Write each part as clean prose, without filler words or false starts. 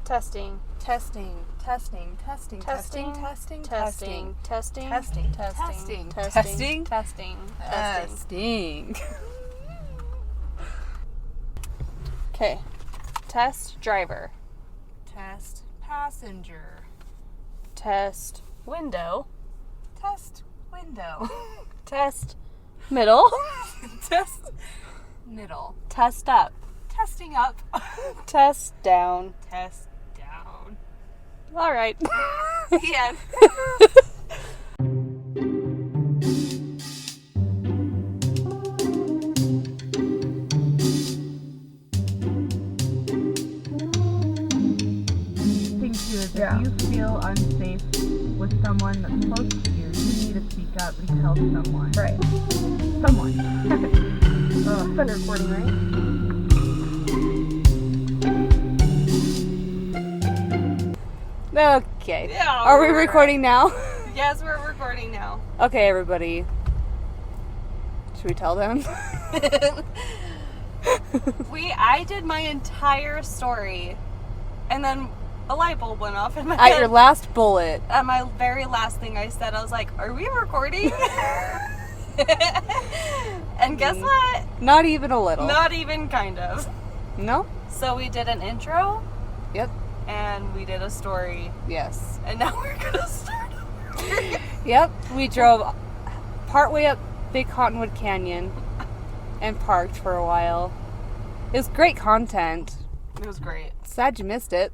Testing. Testing. Testing. Testing. Testing. Testing. Testing. Testing. Testing. Testing. Testing. Testing. Testing. Okay. Test driver. Test passenger. Test window. Test window. Test middle. Test middle. Test up. Testing up. Test down. Test down. All right. The end. If you feel unsafe with someone that's close to you, you need to speak up and tell someone. Right. Someone. It's been recording, right? Okay. Yeah, Are we recording now? Yes, we're recording now. Okay, everybody. Should we tell them? I did my entire story, and then a light bulb went off in my At head. your last bullet. At my very last thing I said, I was like, are we recording? And guess what? Not even a little. Not even kind of. No? So we did an intro, Yep. and we did a story, Yes. and now we're gonna start over. Yep. We drove partway up Big Cottonwood Canyon and parked for a while. It was great content. It was great. Sad you missed it.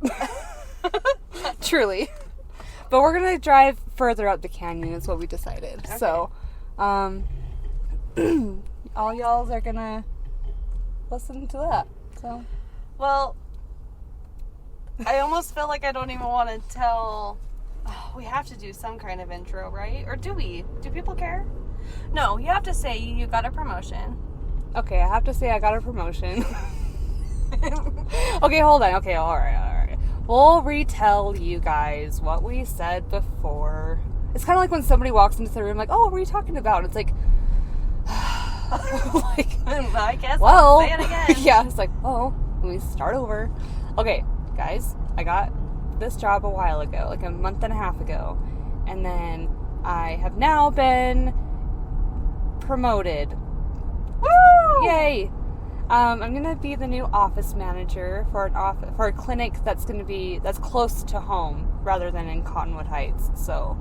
Truly. But we're going to drive further up the canyon is what we decided. Okay. So, all y'alls are going to listen to that. So, Well, I almost feel like I don't even want to tell. Oh, we have to do some kind of intro, right? Or do we? Do people care? No, you have to say you got a promotion. okay, I have to say I got a promotion. Okay, hold on. Okay, all right. We'll retell you guys what we said before. It's kind of like when somebody walks into the room like, oh, what were you talking about? And it's like, I guess well, I'll say it again. yeah, it's like, oh, let me start over. Okay, guys, I got this job a while ago, like a month and a half ago. And then I have now been promoted. Woo! Yay! I'm gonna be the new office manager for a clinic that's close to home rather than in Cottonwood Heights. So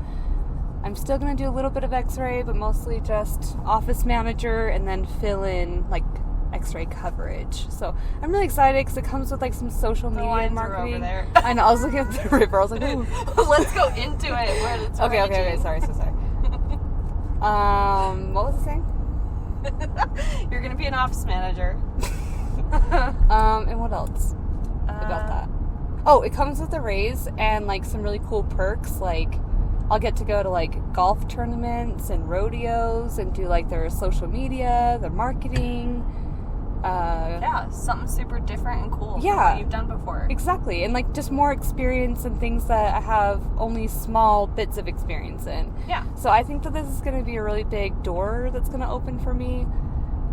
I'm still gonna do a little bit of X-ray, but mostly just office manager, and then fill in like X-ray coverage. So I'm really excited because it comes with like some social media lines are marketing. over there. I know. I was looking at the river. I was like, ooh. Let's go into it. Where it's Okay. Sorry. What was I saying? You're gonna be an office manager. And what else about that? Oh, it comes with a raise and like some really cool perks. Like I'll get to go to like golf tournaments and rodeos and do like their social media, their marketing. Yeah, something super different and cool. Yeah. From what you've done before. Exactly, and like just more experience and things that I have only small bits of experience in. Yeah. So I think that this is going to be a really big door that's going to open for me,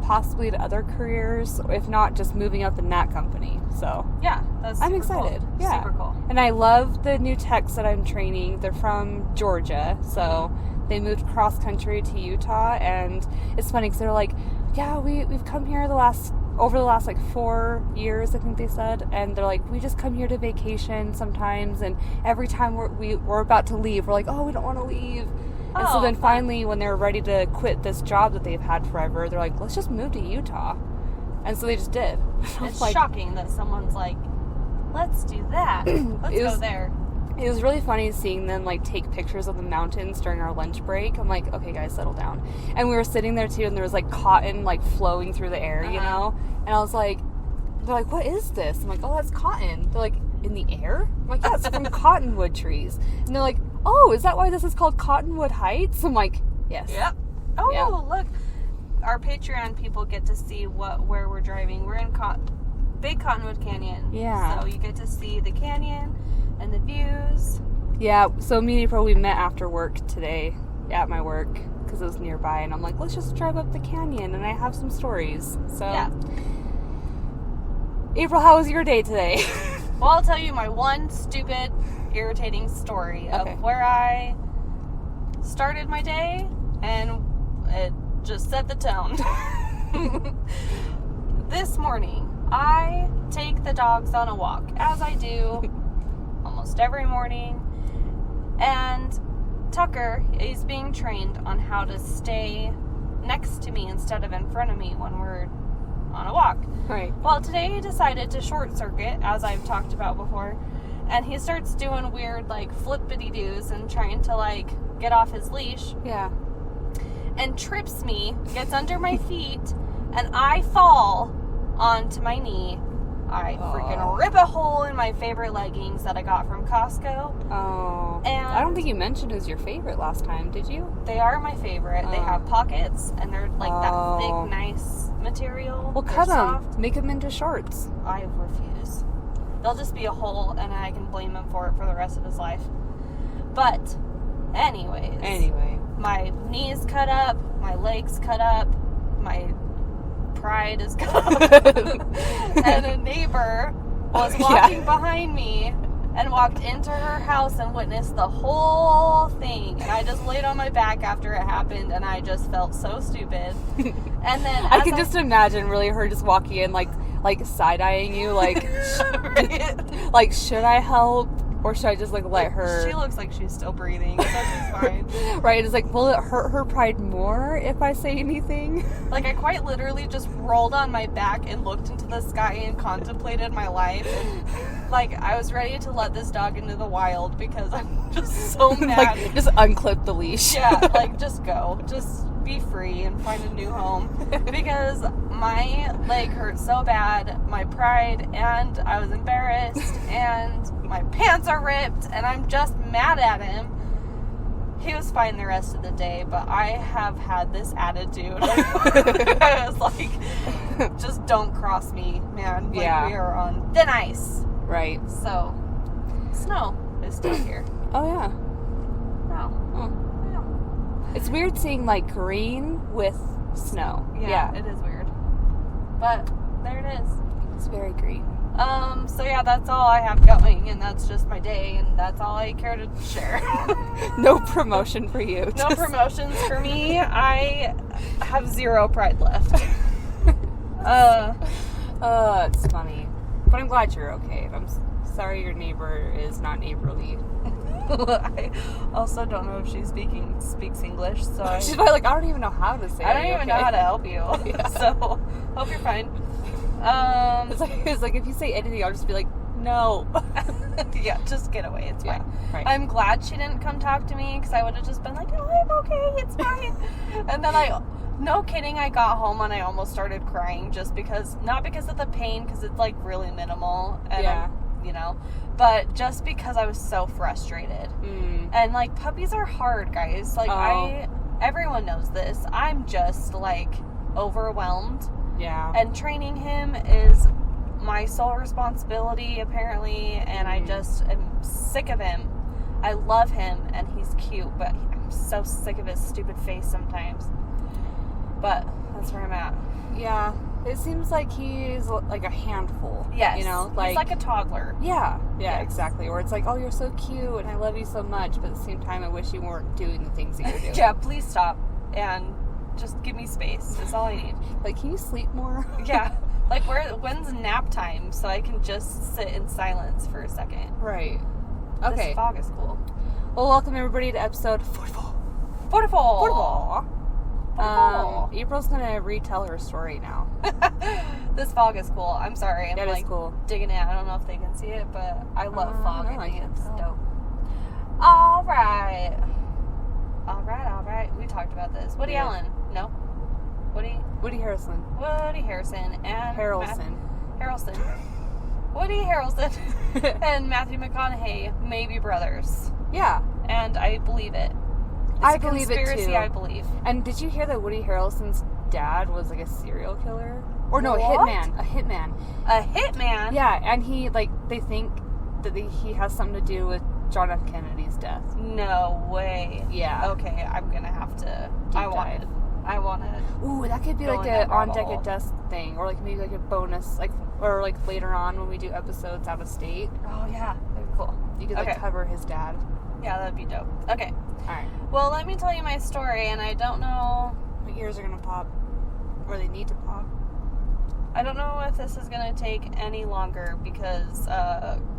possibly to other careers, if not just moving up in that company. So Yeah, that's I'm super excited. Cool. Yeah. Super cool. And I love the new techs that I'm training. They're from Georgia, so they moved cross country to Utah, and it's funny because they're like, yeah, we've come here over the last like 4 years, I think they said, and they're like, we just come here to vacation sometimes, and every time we're about to leave, we're like, oh, we don't want to leave. And so then finally, when they're ready to quit this job that they've had forever, they're like, let's just move to Utah. And so they just did. It's shocking that someone's like, let's do that. Let's go there. It was really funny seeing them like take pictures of the mountains during our lunch break. I'm like, okay, guys, settle down. And we were sitting there too, and there was like cotton like flowing through the air, you know? And I was like, they're like, what is this? I'm like, oh, that's cotton. They're like, in the air? I'm like, yeah, it's from cottonwood trees. And they're like, oh, is that why this is called Cottonwood Heights? I'm like, yes. Yep. Oh, Yep. Look. Our Patreon people get to see where we're driving. We're in Big Cottonwood Canyon. Yeah. So you get to see the canyon and the views. Yeah, so me and April, we met after work today at my work because it was nearby. And I'm like, let's just drive up the canyon, and I have some stories. So, Yeah. April, how was your day today? Well, I'll tell you my one stupid, irritating story of where I started my day, and it just set the tone. This morning, I take the dogs on a walk, as I do almost every morning, and Tucker is being trained on how to stay next to me instead of in front of me when we're on a walk. Right. Well, today he decided to short circuit, as I've talked about before, and he starts doing weird, like, flippity-doos and trying to, like, get off his leash. Yeah. And trips me, gets under my feet, and I fall onto my knee. I freaking rip a hole in my favorite leggings that I got from Costco. Oh. And I don't think you mentioned it was your favorite last time, did you? They are my favorite. They have pockets, and they're like that thick, nice material. Well, cut them. Make them into shorts. I refuse. They'll just be a hole, and I can blame him for it for the rest of his life. But, anyways. Anyway. My knees cut up, my legs cut up, my pride is cut up. And a neighbor was walking behind me and walked into her house and witnessed the whole thing. And I just laid on my back after it happened, and I just felt so stupid. And then I can just imagine really her just walking in like side-eyeing you, like, right? like, should I help? Or should I just, like, let her... She looks like she's still breathing, so she's fine. Right, it's like, will it hurt her pride more if I say anything? Like, I quite literally just rolled on my back and looked into the sky and contemplated my life. And, like, I was ready to let this dog into the wild because I'm just so mad. Like, just unclip the leash. Yeah, like, just go. Just be free and find a new home. Because my leg hurt so bad, my pride, and I was embarrassed, and my pants are ripped, and I'm just mad at him. He was fine the rest of the day, but I have had this attitude. I was like, just don't cross me, man. Like, we are on thin ice. Right. So, snow is still here. Oh, yeah. Oh. It's weird seeing, like, green with snow. Yeah, it is weird. But there it is. It's very green. So yeah, that's all I have going, and that's just my day, and that's all I care to share. No promotion for you. No promotions for me. I have zero pride left. It's funny. But I'm glad you're okay. I'm sorry your neighbor is not neighborly. I also don't know if she speaks English, so she's probably like, I don't even know how to say it. I don't even know how to help you. Yeah. So hope you're fine. It's like if you say anything, I'll just be like, no. Yeah, just get away. It's fine. Right. I'm glad she didn't come talk to me, because I would have just been like, oh, I'm okay. It's fine. And then no kidding, I got home and I almost started crying just because, not because of the pain, because it's like really minimal. And but just because I was so frustrated. And like, puppies are hard, guys. Like, everyone knows this. I'm just like overwhelmed. Yeah. And training him is my sole responsibility, apparently, and I just am sick of him. I love him, and he's cute, but I'm so sick of his stupid face sometimes. But that's where I'm at. Yeah. It seems like he's like a handful. Yes. You know? He's like a toddler. Yeah. Yeah, Yes. Exactly. Or it's like, oh, you're so cute, and I love you so much, but at the same time, I wish you weren't doing the things that you're doing. Yeah, please stop. And just give me space. That's all I need. Like, can you sleep more? Yeah. Like, when's nap time so I can just sit in silence for a second? Right. Okay. This fog is cool. Well, welcome everybody to episode 44. 44. April's gonna retell her story now. This fog is cool. I'm sorry. I'm That like is cool. digging it. I don't know if they can see it, but I love fog. No, I think can't it's tell. dope. All right. We talked about this. Woody Allen. No. Woody Harrelson. And Harrelson. Woody Harrelson and Matthew McConaughey may be brothers. Yeah. And I believe it. It's I a believe it conspiracy, too. I believe. And did you hear that Woody Harrelson's dad was like a serial killer? Or no, What? a hitman. A hitman? Yeah, and he, like, they think that he has something to do with John F. Kennedy's death. No way. Yeah. Okay, I'm gonna have to. Deep I want I want to. Ooh, that could be Go like in a that on rabbit deck hole. at dusk thing, or like maybe like a bonus, like or like later on when we do episodes out of state. Oh, yeah. That'd be cool. You could like Okay. cover his dad. Yeah, that'd be dope. Okay. All right, Well, let me tell you my story, and I don't know. my ears are gonna pop, or they need to pop. I don't know if this is going to take any longer because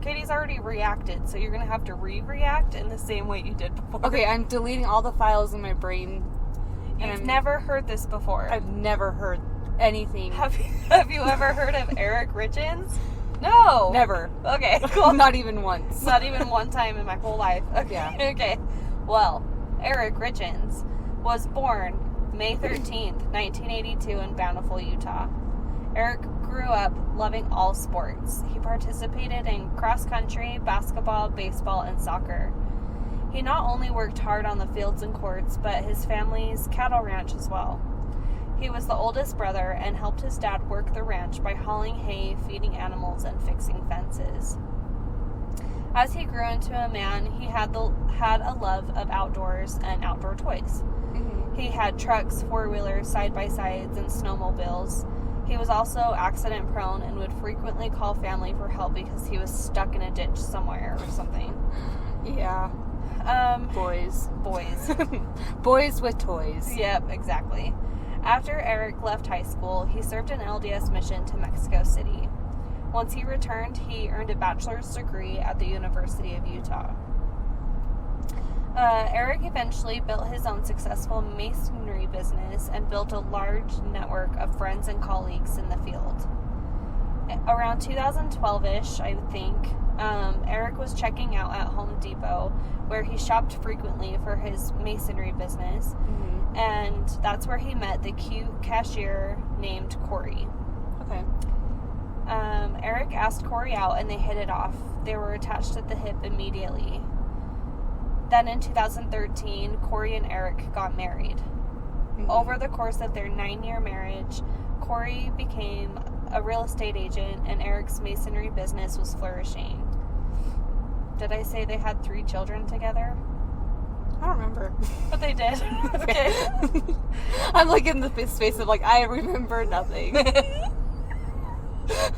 Katie's already reacted, so you're going to have to re-react in the same way you did before. Okay, I'm deleting all the files in my brain. And You've I'm- never heard this before. I've never heard anything. Have you ever heard of Eric Richins? No. Never. Okay, cool. Not even once. Not even one time in my whole life. Okay. Yeah. Okay. Well, Eric Richins was born May 13th, 1982 in Bountiful, Utah. Eric grew up loving all sports. He participated in cross country, basketball, baseball, and soccer. He not only worked hard on the fields and courts, but his family's cattle ranch as well. He was the oldest brother and helped his dad work the ranch by hauling hay, feeding animals, and fixing fences. As he grew into a man, he had a love of outdoors and outdoor toys. Mhm. He had trucks, four-wheelers, side-by-sides, and snowmobiles. He was also accident-prone and would frequently call family for help because he was stuck in a ditch somewhere or something. Yeah. Boys. Boys. Boys with toys. Yep, exactly. After Eric left high school, he served an LDS mission to Mexico City. Once he returned, he earned a bachelor's degree at the University of Utah. Eric eventually built his own successful masonry business and built a large network of friends and colleagues in the field. Around 2012-ish, I think, Eric was checking out at Home Depot, where he shopped frequently for his masonry business, Mhm. and that's where he met the cute cashier named Corey. Okay. Eric asked Corey out, and they hit it off. They were attached at the hip immediately. Then in 2013, Corey and Eric got married. Mhm. Over the course of their 9-year marriage, Corey became a real estate agent, and Eric's masonry business was flourishing. Did I say they had 3 children together? I don't remember. But they did. Okay. I'm like in the space of like, I remember nothing.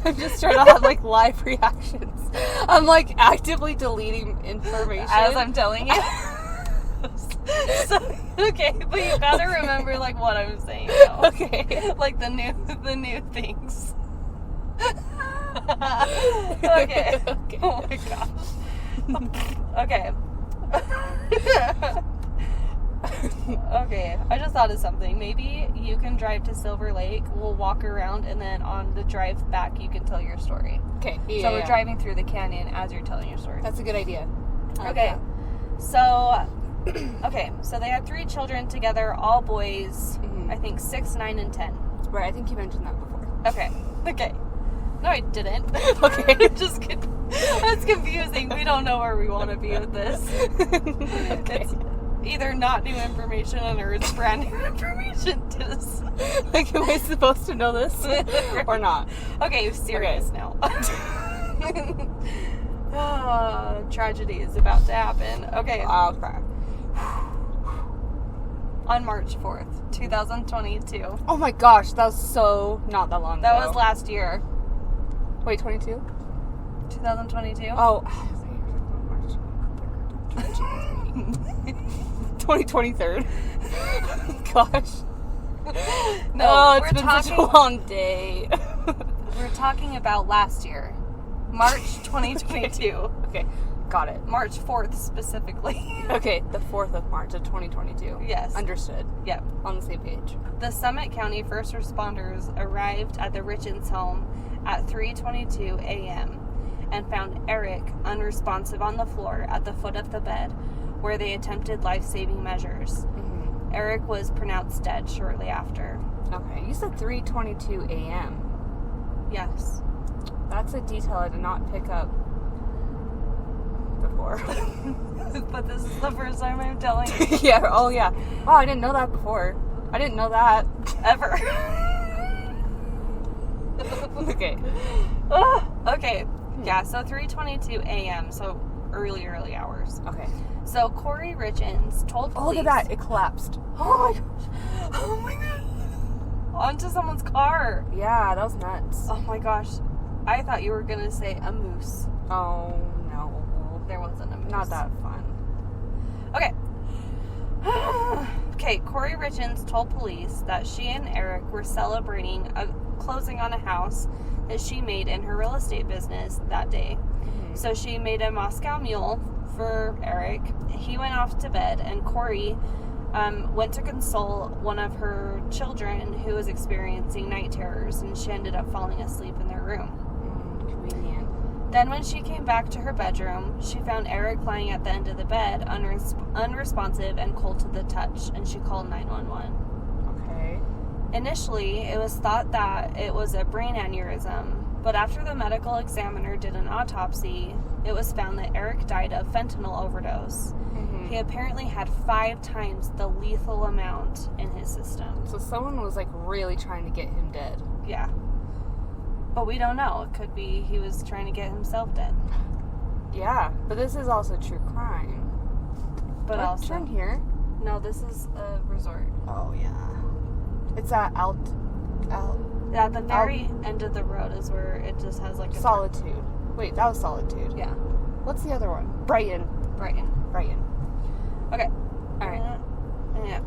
I'm just trying to have like live reactions. I'm like actively deleting information. As I'm telling you. So, okay, but you gotta remember like what I'm saying though. Okay. Like the new things. Okay. Okay. Oh my gosh. Okay. Okay, I just thought of something. Maybe you can drive to Silver Lake, we'll walk around, and then on the drive back you can tell your story. Okay. Yeah, So we're yeah. driving through the canyon as you're telling your story. That's a good idea. I like Okay. So so they had 3 children together, all boys, Mhm. I think 6, 9, and 10. that. Right. I think you mentioned that before. Okay. No, I didn't. Okay. Just kidding. That's confusing. We don't know where we want to be with this. Okay. It's either not new information or it's brand new information to us. Like, am I supposed to know this or not? Okay, serious now. Tragedy is about to happen. Okay. Oh crap. On March 4th, 2022. Oh my gosh, that was so not that long That ago. was last year. Wait, 22? 2022? Oh. 2023. Gosh. No, Oh, we're it's been such a talking- long day. We're talking about last year. March 2022. Okay, got it. March 4th specifically. Okay, the 4th of March of 2022. Yes. Understood. Yep. On the same page. The Summit County first responders arrived at the Richins home at 3:22 a.m. and found Eric unresponsive on the floor at the foot of the bed, where they attempted life-saving measures. Mm-hmm. Eric was pronounced dead shortly after. Okay, you said 3:22 a.m. Yes. That's a detail I did not pick up before. But this is the first time I'm telling you. Yeah, oh yeah. Wow, I didn't know that before. I didn't know that. Ever. Okay. Okay. Yeah, so 3:22 a.m. So early hours. Okay. So Corey Richins told police... Oh, look at that. It collapsed. Oh my gosh. Oh my god. Onto someone's car. Yeah, that was nuts. Oh my gosh. I thought you were going to say a moose. Oh, no. There wasn't a moose. Not that fun. Okay. Okay, Corey Richins told police that she and Eric were celebrating a closing on a house that she made in her real estate business that day. Mm-hmm. So she made a Moscow Mule for Eric. He went off to bed, and Corey went to console one of her children who was experiencing night terrors, and she ended up falling asleep in their room. Convenient. Then when she came back to her bedroom, she found Eric lying at the end of the bed, unresponsive and cold to the touch, and she called 911. Okay. Initially, it was thought that it was a brain aneurysm, but after the medical examiner did an autopsy, it was found that Eric died of fentanyl overdose. Mm-hmm. He apparently had 5 times the lethal amount in his system. So someone was, like, really trying to get him dead. Yeah. But we don't know. It could be he was trying to get himself dead. Yeah, but this is also true crime. But What? also... Turn here. No, this is a resort. Oh, yeah. It's at Yeah, at the very end of the road is where it just has like a... Solitude. Wait, that was Solitude. Yeah. What's the other one? Brighton. Brighton. Okay. Alright. Yeah.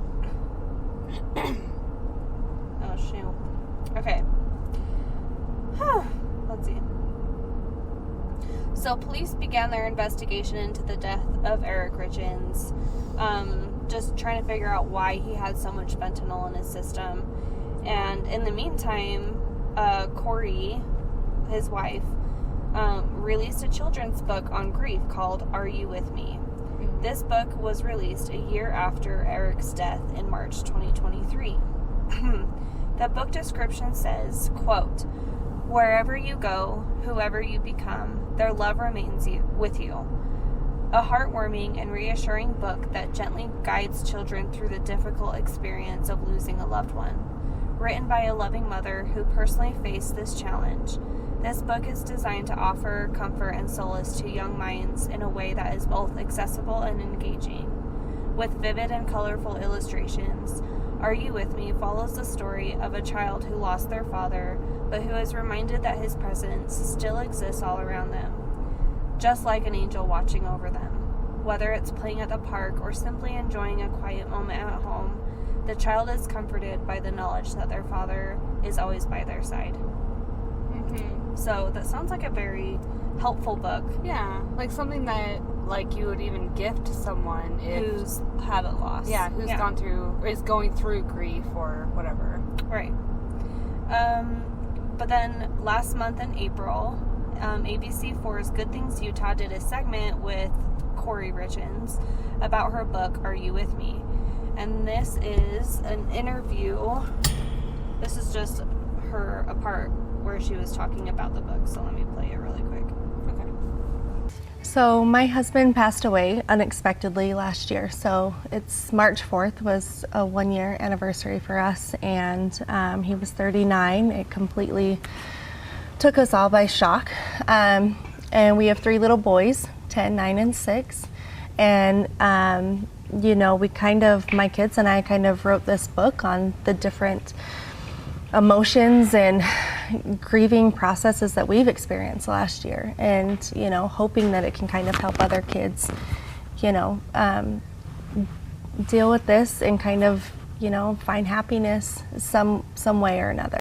Oh, shoot. Okay. Let's see. So police began their investigation into the death of Eric Richins, just trying to figure out why he had so much fentanyl in his system. And in the meantime, Corey, his wife, released a children's book on grief called Are You With Me? This book was released a year after Eric's death in March 2023. The book description says, quote, "Wherever you go, whoever you become, their love remains with you. A heartwarming and reassuring book that gently guides children through the difficult experience of losing a loved one. Written by a loving mother who personally faced this challenge. This book is designed to offer comfort and solace to young minds in a way that is both accessible and engaging. With vivid and colorful illustrations, Are You With Me follows the story of a child who lost their father, but who is reminded that his presence still exists all around them, just like an angel watching over them. Whether it's playing at the park or simply enjoying a quiet moment at home, the child is comforted by the knowledge that their father is always by their side." Mm-hmm. So that sounds like a very helpful book. Yeah, like something that, like, you would even gift to someone Who's had a loss. who's gone through, or is going through grief or whatever. Right. But then last month in April, ABC4's Good Things Utah did a segment with Corey Richins about her book, Are You With Me? And this is an interview. This is just a part where she was talking about the book. So let me play it really quick. Okay. So my husband passed away unexpectedly last year. So it's March 4th was a 1-year anniversary for us, and he was 39. It completely took us all by shock. And we have 3 little boys, 10, 9, and 6. And we my kids and I kind of wrote this book on the different emotions and grieving processes that we've experienced last year, and hoping that it can kind of help other kids deal with this and kind of find happiness some way or another.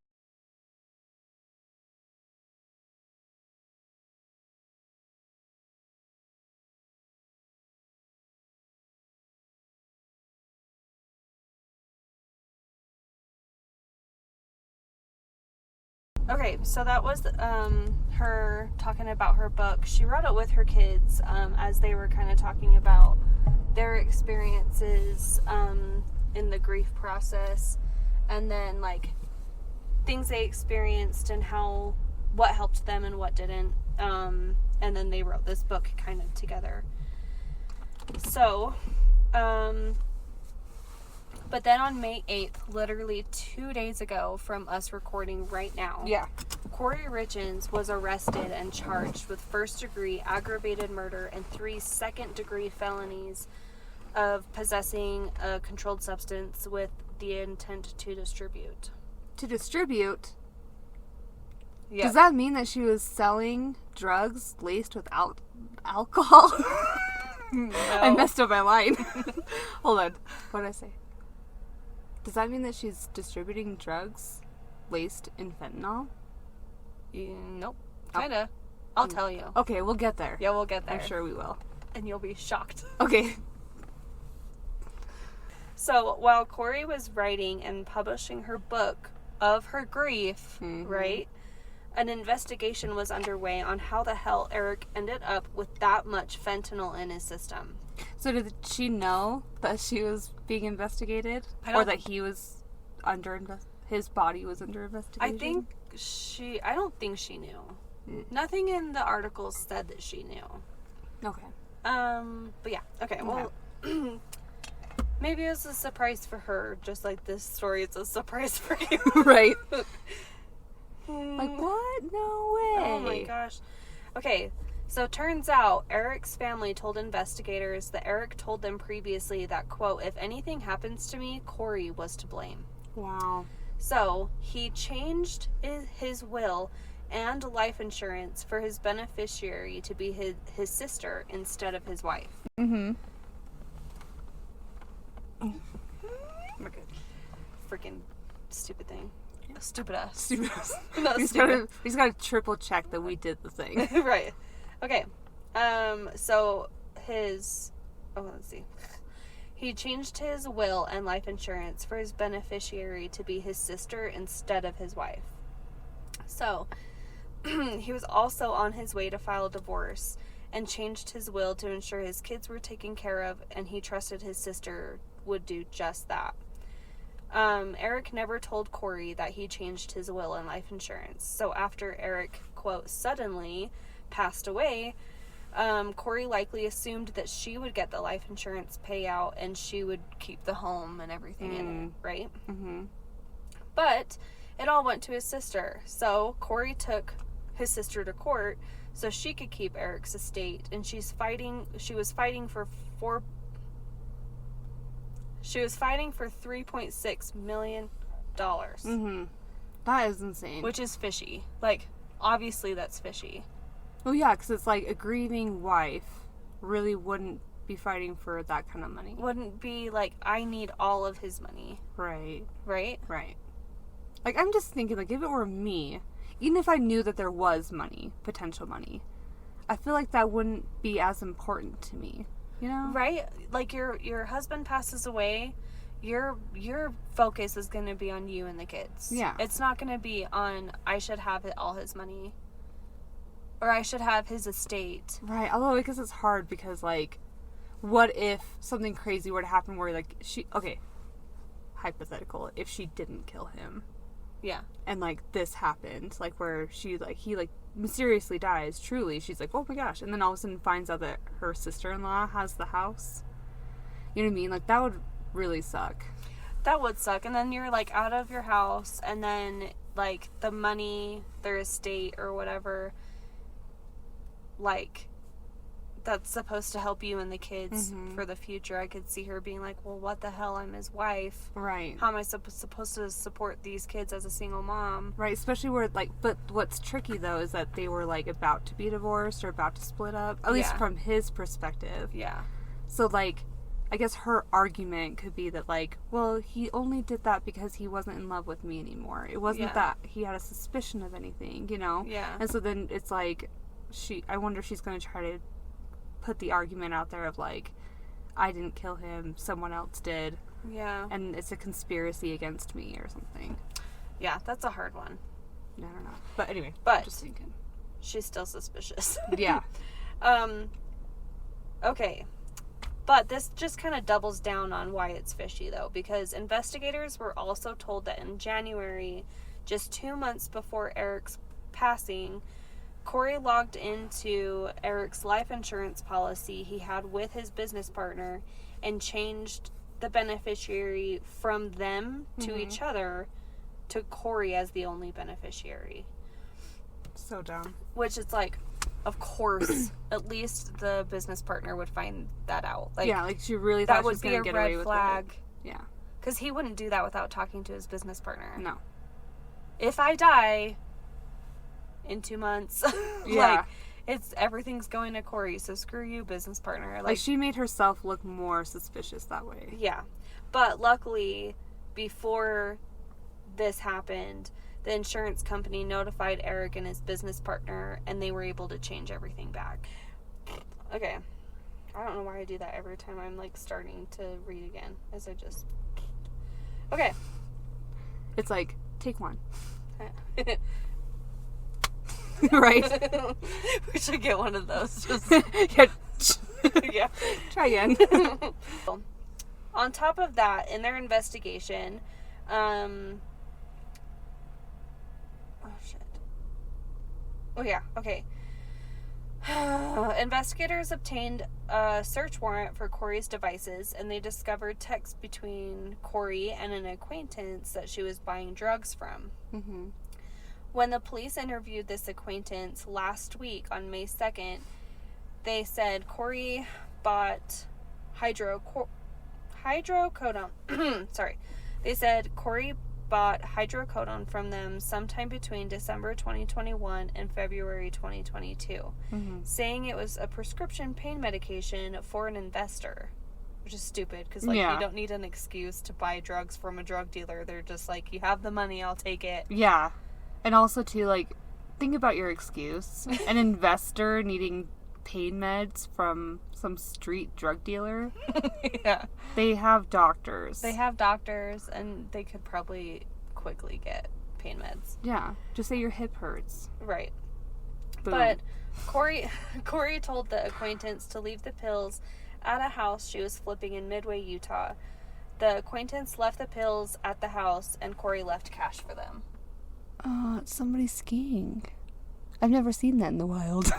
Okay, so that was her talking about her book. She wrote it with her kids as they were kind of talking about their experiences in the grief process, and then like things they experienced and what helped them and what didn't. And then they wrote this book kind of together. So, But then on May 8th, literally 2 days ago from us recording right now, Yeah. Corey Richins was arrested and charged with first-degree aggravated murder and 3 second-degree felonies of possessing a controlled substance with the intent to distribute. To distribute? Yeah. Does that mean that she was selling drugs laced with alcohol? No. I messed up my line. Hold on. What did I say? Does that mean that she's distributing drugs laced in fentanyl? Nope. Kinda. I'll tell you. Okay, we'll get there. Yeah, we'll get there. I'm sure we will. And you'll be shocked. Okay. So, while Corey was writing and publishing her book of her grief, right, an investigation was underway on how the hell Eric ended up with that much fentanyl in his system. So did she know that she was being investigated? Or that he was his body was under investigation? I don't think she knew. Nothing in the articles said that she knew. Okay. But yeah. Okay, well, maybe it was a surprise for her, just like this story is a surprise for you. Right. Like, what? No way. Oh my gosh. Okay, so turns out Eric's family told investigators that Eric told them previously that, quote, if anything happens to me, Corey was to blame. Wow. So he changed his will and life insurance for his beneficiary to be his sister instead of his wife. Mm-hmm. Okay. Freaking stupid thing. Stupid ass. Stupid ass. No, we stupid. just gotta triple check that we did the thing. Right. Okay. So let's see. He changed his will and life insurance for his beneficiary to be his sister instead of his wife. So, he was also on his way to file a divorce and changed his will to ensure his kids were taken care of, and he trusted his sister would do just that. Eric never told Corey that he changed his will and life insurance. So after Eric, quote, suddenly passed away, Corey likely assumed that she would get the life insurance payout and she would keep the home and everything in it, right? Mm-hmm. But it all went to his sister. So Corey took his sister to court so she could keep Eric's estate, and she was fighting for $3.6 million. Mm-hmm. That is insane. Which is fishy. Like, obviously that's fishy. Well, yeah, because it's like a grieving wife really wouldn't be fighting for that kind of money. Wouldn't be like, I need all of his money. Right. Right? Right. Like, I'm just thinking, like, if it were me, even if I knew that there was money, potential money, I feel like that wouldn't be as important to me. You know? Right? Like, your husband passes away, your focus is going to be on you and the kids. Yeah. It's not going to be on, I should have all his money. Or I should have his estate. Right. Although, because it's hard because, like, what if something crazy were to happen where, like, hypothetical, if she didn't kill him. Yeah. And, like, this happened, like, where he, mysteriously dies, truly. She's like, oh my gosh. And then all of a sudden finds out that her sister-in-law has the house. You know what I mean? Like, that would really suck. That would suck. And then you're, like, out of your house, and then, like, the money, their estate, or whatever, like, that's supposed to help you and the kids for the future. I could see her being like, well, what the hell? I'm his wife. Right. How am I supposed to support these kids as a single mom? Right, especially where, like, but what's tricky, though, is that they were, like, about to be divorced or about to split up, at least from his perspective. Yeah. So, like, I guess her argument could be that, like, well, he only did that because he wasn't in love with me anymore. It wasn't that he had a suspicion of anything, you know? Yeah. And so then it's like, I wonder if she's going to try to put the argument out there of, like, I didn't kill him, someone else did. Yeah. And it's a conspiracy against me or something. Yeah, that's a hard one. I don't know. But anyway, But just thinking. She's still suspicious. Yeah. Okay. But this just kind of doubles down on why it's fishy, though, because investigators were also told that in January, just 2 months before Eric's passing, Corey logged into Eric's life insurance policy he had with his business partner and changed the beneficiary from them to each other to Corey as the only beneficiary. So dumb. Which it's like, of course, at least the business partner would find that out. Like, yeah, like she really thought that she would was be going a to get away red with flag. it. Yeah. Because he wouldn't do that without talking to his business partner. No. If I die in 2 months, Yeah. like, everything's going to Corey, so screw you, business partner. Like, she made herself look more suspicious that way. Yeah. But luckily, before this happened, the insurance company notified Eric and his business partner, and they were able to change everything back. Okay. I don't know why I do that every time I'm, like, starting to read again, as I just... Okay. It's like, take one. Right? We should get one of those. Just... Yeah. yeah. Try again. On top of that, in their investigation, oh shit. Oh yeah, okay. Investigators obtained a search warrant for Corey's devices, and they discovered texts between Corey and an acquaintance that she was buying drugs from. Mm-hmm. When the police interviewed this acquaintance last week on May 2nd, they said Corey bought hydrocodone. Sorry. They said Corey bought hydrocodone from them sometime between December 2021 and February 2022, saying it was a prescription pain medication for an investor, which is stupid because, like, you don't need an excuse to buy drugs from a drug dealer. They're just like, you have the money, I'll take it. Yeah. And also, too, like, think about your excuse. An investor needing pain meds from some street drug dealer. Yeah. They have doctors. They have doctors, and they could probably quickly get pain meds. Yeah. Just say your hip hurts. Right. Boom. But Corey told the acquaintance to leave the pills at a house she was flipping in Midway, Utah. The acquaintance left the pills at the house, and Corey left cash for them. It's somebody skiing. I've never seen that in the wild.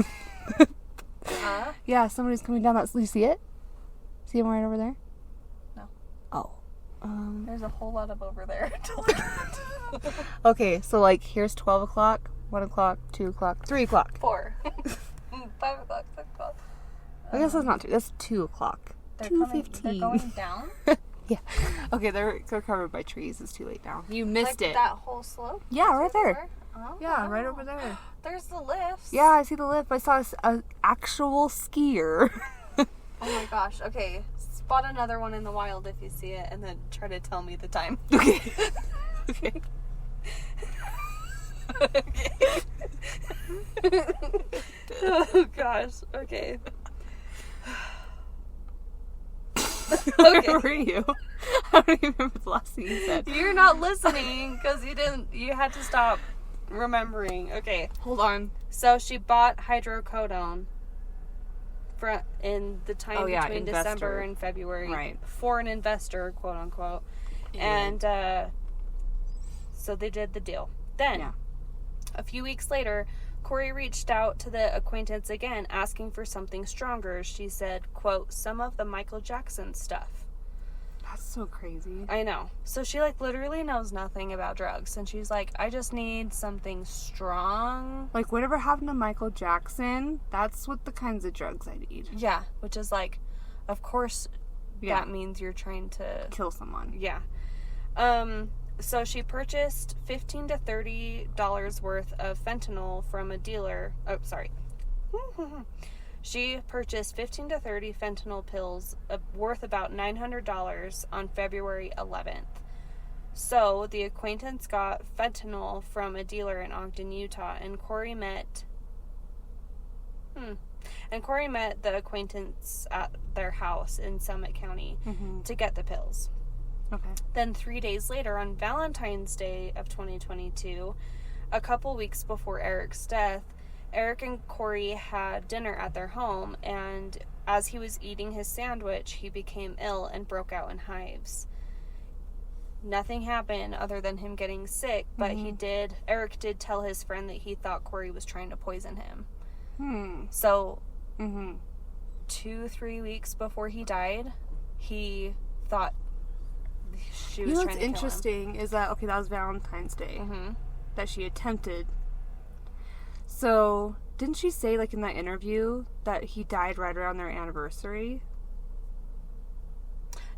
Huh? Yeah, somebody's coming down that. Do you see it? See him right over there? No. Oh. There's a whole lot of over there. Okay, so, like, here's 12 o'clock, 1 o'clock, 2 o'clock, 3 o'clock. 4. 5 o'clock, 6 o'clock. I guess that's not 2. That's 2 o'clock. They're 2:15. They're going down? Yeah. Okay, they're covered by trees. It's too late now. You missed like it. That whole slope? Yeah, right there. Over? Oh. Yeah, right over there. There's the lifts. Yeah, I see the lift. I saw an actual skier. Oh my gosh. Okay. Spot another one in the wild if you see it, and then try to tell me the time. Okay. Okay. Oh gosh. Okay. Where were you? I don't even remember the last thing you said. You're not listening because you had to stop remembering. Okay. Hold on. So she bought hydrocodone in the time between investor. December and February, right, for an investor, quote unquote. Yeah. And so they did the deal. Then, a few weeks later, Corey reached out to the acquaintance again, asking for something stronger. She said, quote, some of the Michael Jackson stuff. That's so crazy. I know. So she, like, literally knows nothing about drugs. And she's like, I just need something strong. Like, whatever happened to Michael Jackson, that's what the kinds of drugs I need. Yeah, which is like, of course, that means you're trying to... kill someone. Yeah. So she purchased $15 to $30 worth of fentanyl from a dealer. Oh, sorry. She purchased 15 to 30 fentanyl pills worth about $900 on February 11th. So the acquaintance got fentanyl from a dealer in Ogden, Utah, and Corey met the acquaintance at their house in Summit County to get the pills. Okay. Then 3 days later, on Valentine's Day of 2022, a couple weeks before Eric's death, Eric and Corey had dinner at their home, and as he was eating his sandwich, he became ill and broke out in hives. Nothing happened other than him getting sick, but Eric did tell his friend that he thought Corey was trying to poison him. So, 2-3 weeks before he died, he thought she was You know trying what's to interesting is that, okay, that was Valentine's Day kill him. that she attempted. So, didn't she say, like, in that interview that he died right around their anniversary?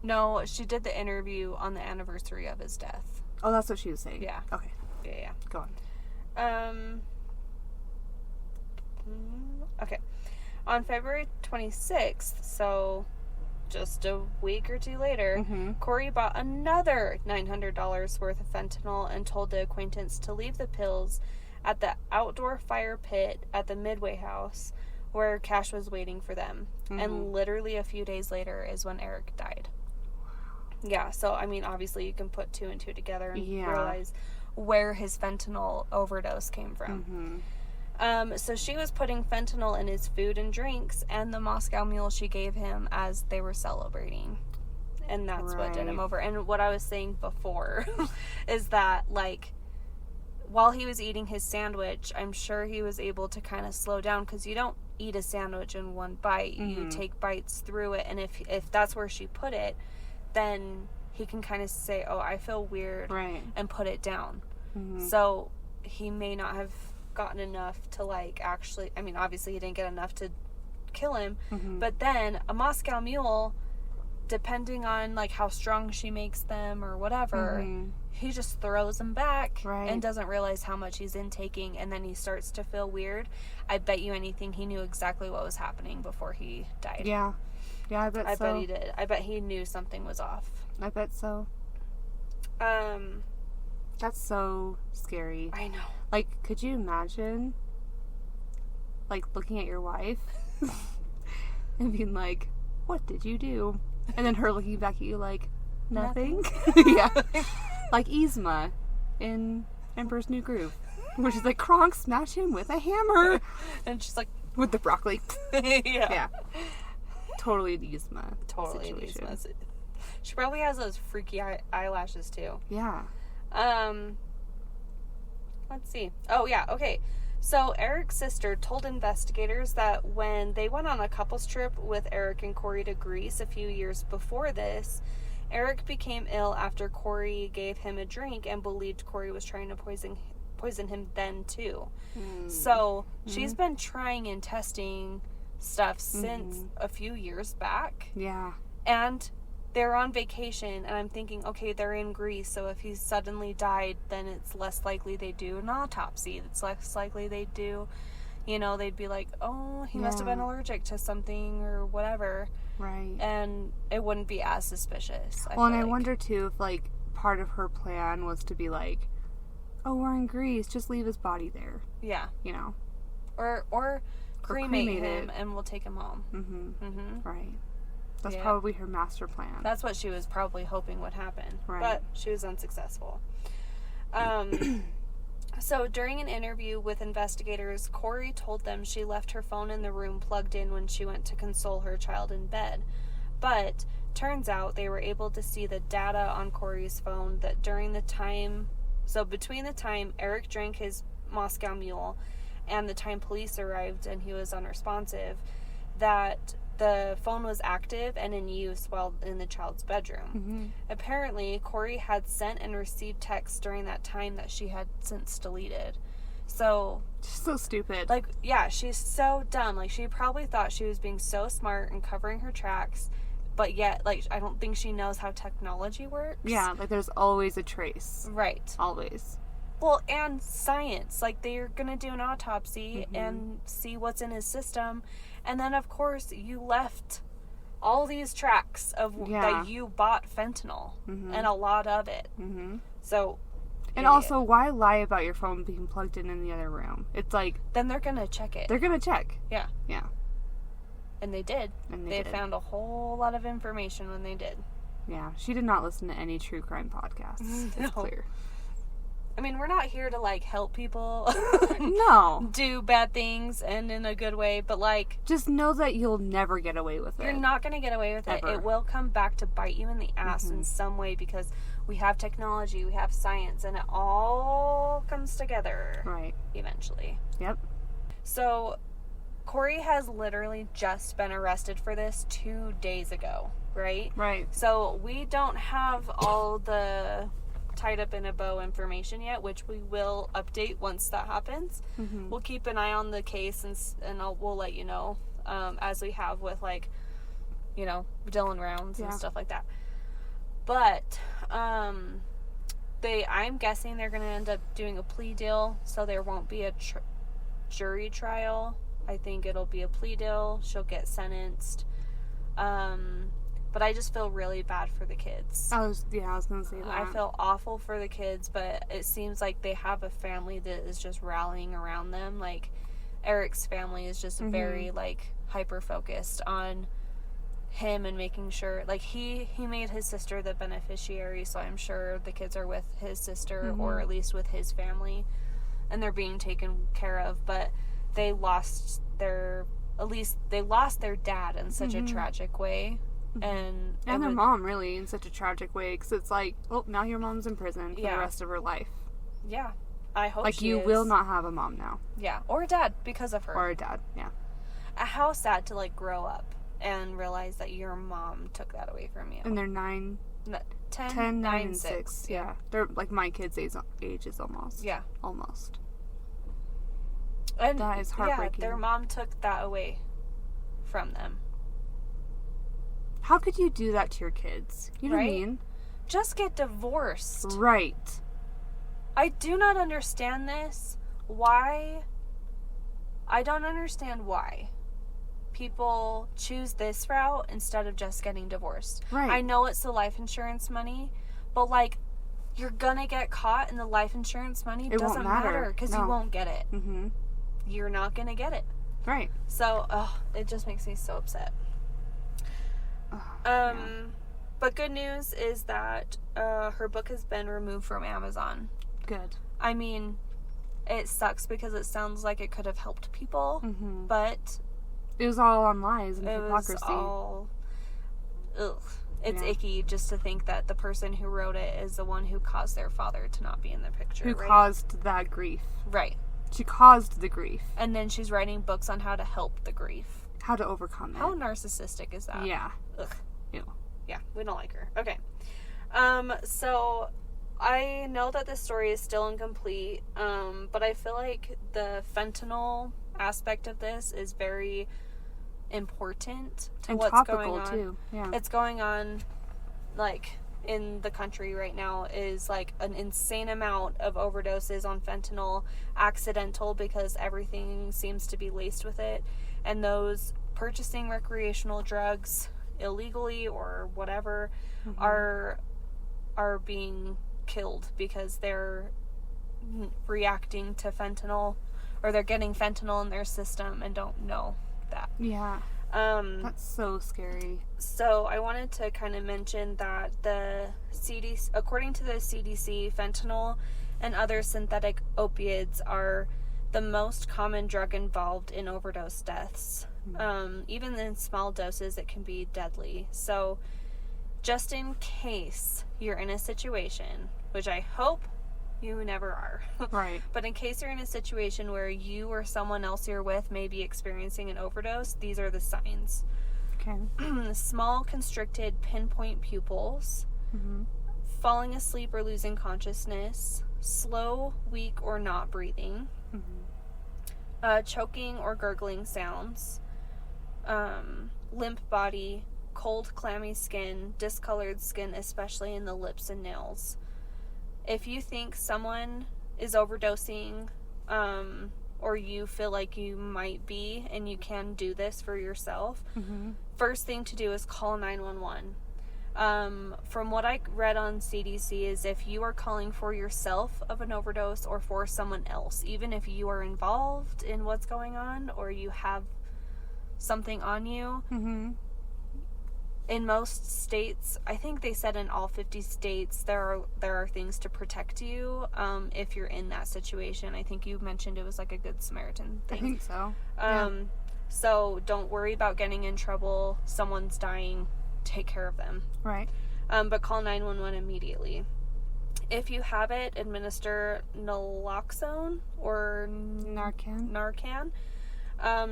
No, she did the interview on the anniversary of his death. Oh, that's what she was saying. Yeah. Okay, Yeah. go on. Okay. On February 26th, so just a week or two later, Corey bought another $900 worth of fentanyl and told the acquaintance to leave the pills at the outdoor fire pit at the Midway House where Cash was waiting for them. And literally a few days later is when Eric died. Yeah, so, I mean, obviously you can put two and two together and realize where his fentanyl overdose came from. So she was putting fentanyl in his food and drinks and the Moscow Mule she gave him as they were celebrating. And that's what did him over. And what I was saying before is that, like, while he was eating his sandwich, I'm sure he was able to kind of slow down, because you don't eat a sandwich in one bite. You take bites through it, and if that's where she put it, then he can kind of say, oh, I feel weird, and put it down. So he may not have gotten enough to, like, actually, I mean, obviously he didn't get enough to kill him, but then a Moscow Mule, depending on, like, how strong she makes them or whatever, he just throws them back and doesn't realize how much he's intaking, and then he starts to feel weird. I bet you anything he knew exactly what was happening before he died. Yeah, I bet so. I bet he did. I bet he knew something was off. I bet so. That's so scary. I know. Like, could you imagine, like, looking at your wife and being like, what did you do? And then her looking back at you like, nothing? Yeah. Like Yzma in Emperor's New Groove, where she's like, Kronk, smash him with a hammer. And she's like, with the broccoli. Yeah. Totally the Yzma Totally situation. Yzma. She probably has those freaky eyelashes, too. Yeah. Let's see. Oh, yeah, okay. So Eric's sister told investigators that when they went on a couples trip with Eric and Corey to Greece a few years before this, Eric became ill after Corey gave him a drink and believed Corey was trying to poison him then, too. So she's been trying and testing stuff since a few years back. Yeah. And they're on vacation, and I'm thinking, okay, they're in Greece, so if he suddenly died, then it's less likely they do an autopsy. It's less likely they do, you know, they'd be like, oh, he must have been allergic to something or whatever. Right. And it wouldn't be as suspicious. I wonder, too, if, like, part of her plan was to be like, oh, we're in Greece, just leave his body there. Yeah. You know? Or cremate him, and we'll take him home. Right. That's probably her master plan. That's what she was probably hoping would happen. Right. But she was unsuccessful. So during an interview with investigators, Corey told them she left her phone in the room plugged in when she went to console her child in bed. But turns out they were able to see the data on Corey's phone that during the time, so between the time Eric drank his Moscow Mule and the time police arrived and he was unresponsive, that the phone was active and in use while in the child's bedroom. Apparently, Corey had sent and received texts during that time that she had since deleted. So... She's so stupid. Like, yeah, she's so dumb. Like, she probably thought she was being so smart and covering her tracks, but yet, like, I don't think she knows how technology works. Yeah, like, there's always a trace. Right. Always. Well, and science. Like, they're gonna do an autopsy and see what's in his system. And then, of course, you left all these tracks of that you bought fentanyl. And a lot of it. So... And also, why lie about your phone being plugged in the other room? It's like... Then they're gonna check it. They're gonna check. Yeah. Yeah. And they did. And they found a whole lot of information when they did. Yeah. She did not listen to any true crime podcasts. It's clear. I mean, we're not here to, like, help people no do bad things and in a good way, but, like... Just know that you'll never get away with it. You're not going to get away with Ever. it. It will come back to bite you in the ass in some way because we have technology, we have science, and it all comes together. Right. Eventually. Yep. So, Corey has literally just been arrested for this 2 days ago. right? Right. So we don't have all the tied up in a bow information yet, which we will update once that happens. Mm-hmm. We'll keep an eye on the case and we'll let you know, as we have with, like, you know, Dylan rounds and stuff like that. But I'm guessing they're going to end up doing a plea deal, so there won't be a jury trial. I think it'll be a plea deal. She'll get sentenced. But I just feel really bad for the kids. I was going to say that. I feel awful for the kids, but it seems like they have a family that is just rallying around them. Like, Eric's family is just very, like, hyper-focused on him and making sure, like, he made his sister the beneficiary, so I'm sure the kids are with his sister, or at least with his family, and they're being taken care of, but they lost their dad in such a tragic way. And their mom, really, in such a tragic way, because it's like, oh, now your mom's in prison for the rest of her life. Yeah. I hope like, you will not have a mom now. Yeah. Or a dad, because of her. Or a dad, yeah. How sad to, like, grow up and realize that your mom took that away from you. And they're 10, 9, and 6. Yeah. They're, like, my kid's age is almost. Yeah. Almost. And that is heartbreaking. Yeah, their mom took that away from them. How could you do that to your kids? You know what I mean? Just get divorced. Right. I do not understand this. Why? I don't understand why people choose this route instead of just getting divorced. Right. I know it's the life insurance money, but, like, you're gonna get caught and the life insurance money doesn't matter because you won't get it. Mm-hmm. You're not gonna get it. Right. So, it just makes me so upset. But good news is that her book has been removed from Amazon. Good. I mean, it sucks because it sounds like it could have helped people, but it was all on lies and it hypocrisy. Was all, it's icky just to think that the person who wrote it is the one who caused their father to not be in the picture. Who caused that grief. Right. She caused the grief. And then she's writing books on how to help the grief. How to overcome it. How narcissistic is that? Yeah. Ugh. Ew. Yeah, we don't like her. Okay. So I know that this story is still incomplete, but I feel like the fentanyl aspect of this is very important to and what's topical going on. Too. Yeah. It's going on, like, in the country right now is, like, an insane amount of overdoses on fentanyl, accidental because everything seems to be laced with it, and those purchasing recreational drugs illegally or whatever are being killed because they're reacting to fentanyl, or they're getting fentanyl in their system and don't know that. Yeah. That's so scary. So I wanted to kind of mention that the CDC, according to the CDC, fentanyl and other synthetic opiates are the most common drug involved in overdose deaths. Even in small doses, it can be deadly. So just in case you're in a situation, which I hope you never are. Right. But in case you're in a situation where you or someone else you're with may be experiencing an overdose, these are the signs. Okay. Small, constricted, pinpoint pupils, falling asleep or losing consciousness, slow, weak, or not breathing, choking or gurgling sounds, limp body, cold, clammy skin, discolored skin, especially in the lips and nails. If you think someone is overdosing, or you feel like you might be, and you can do this for yourself, first thing to do is call 911. From what I read on CDC is if you are calling for yourself of an overdose or for someone else, even if you are involved in what's going on or you have something on you, in most states, I think they said in all 50 states, there are things to protect you if you're in that situation. I think you mentioned it was like a Good Samaritan thing. I think so. So don't worry about getting in trouble. Someone's dying. Take care of them. Right. But call 911 immediately. If you have it, administer naloxone or Narcan.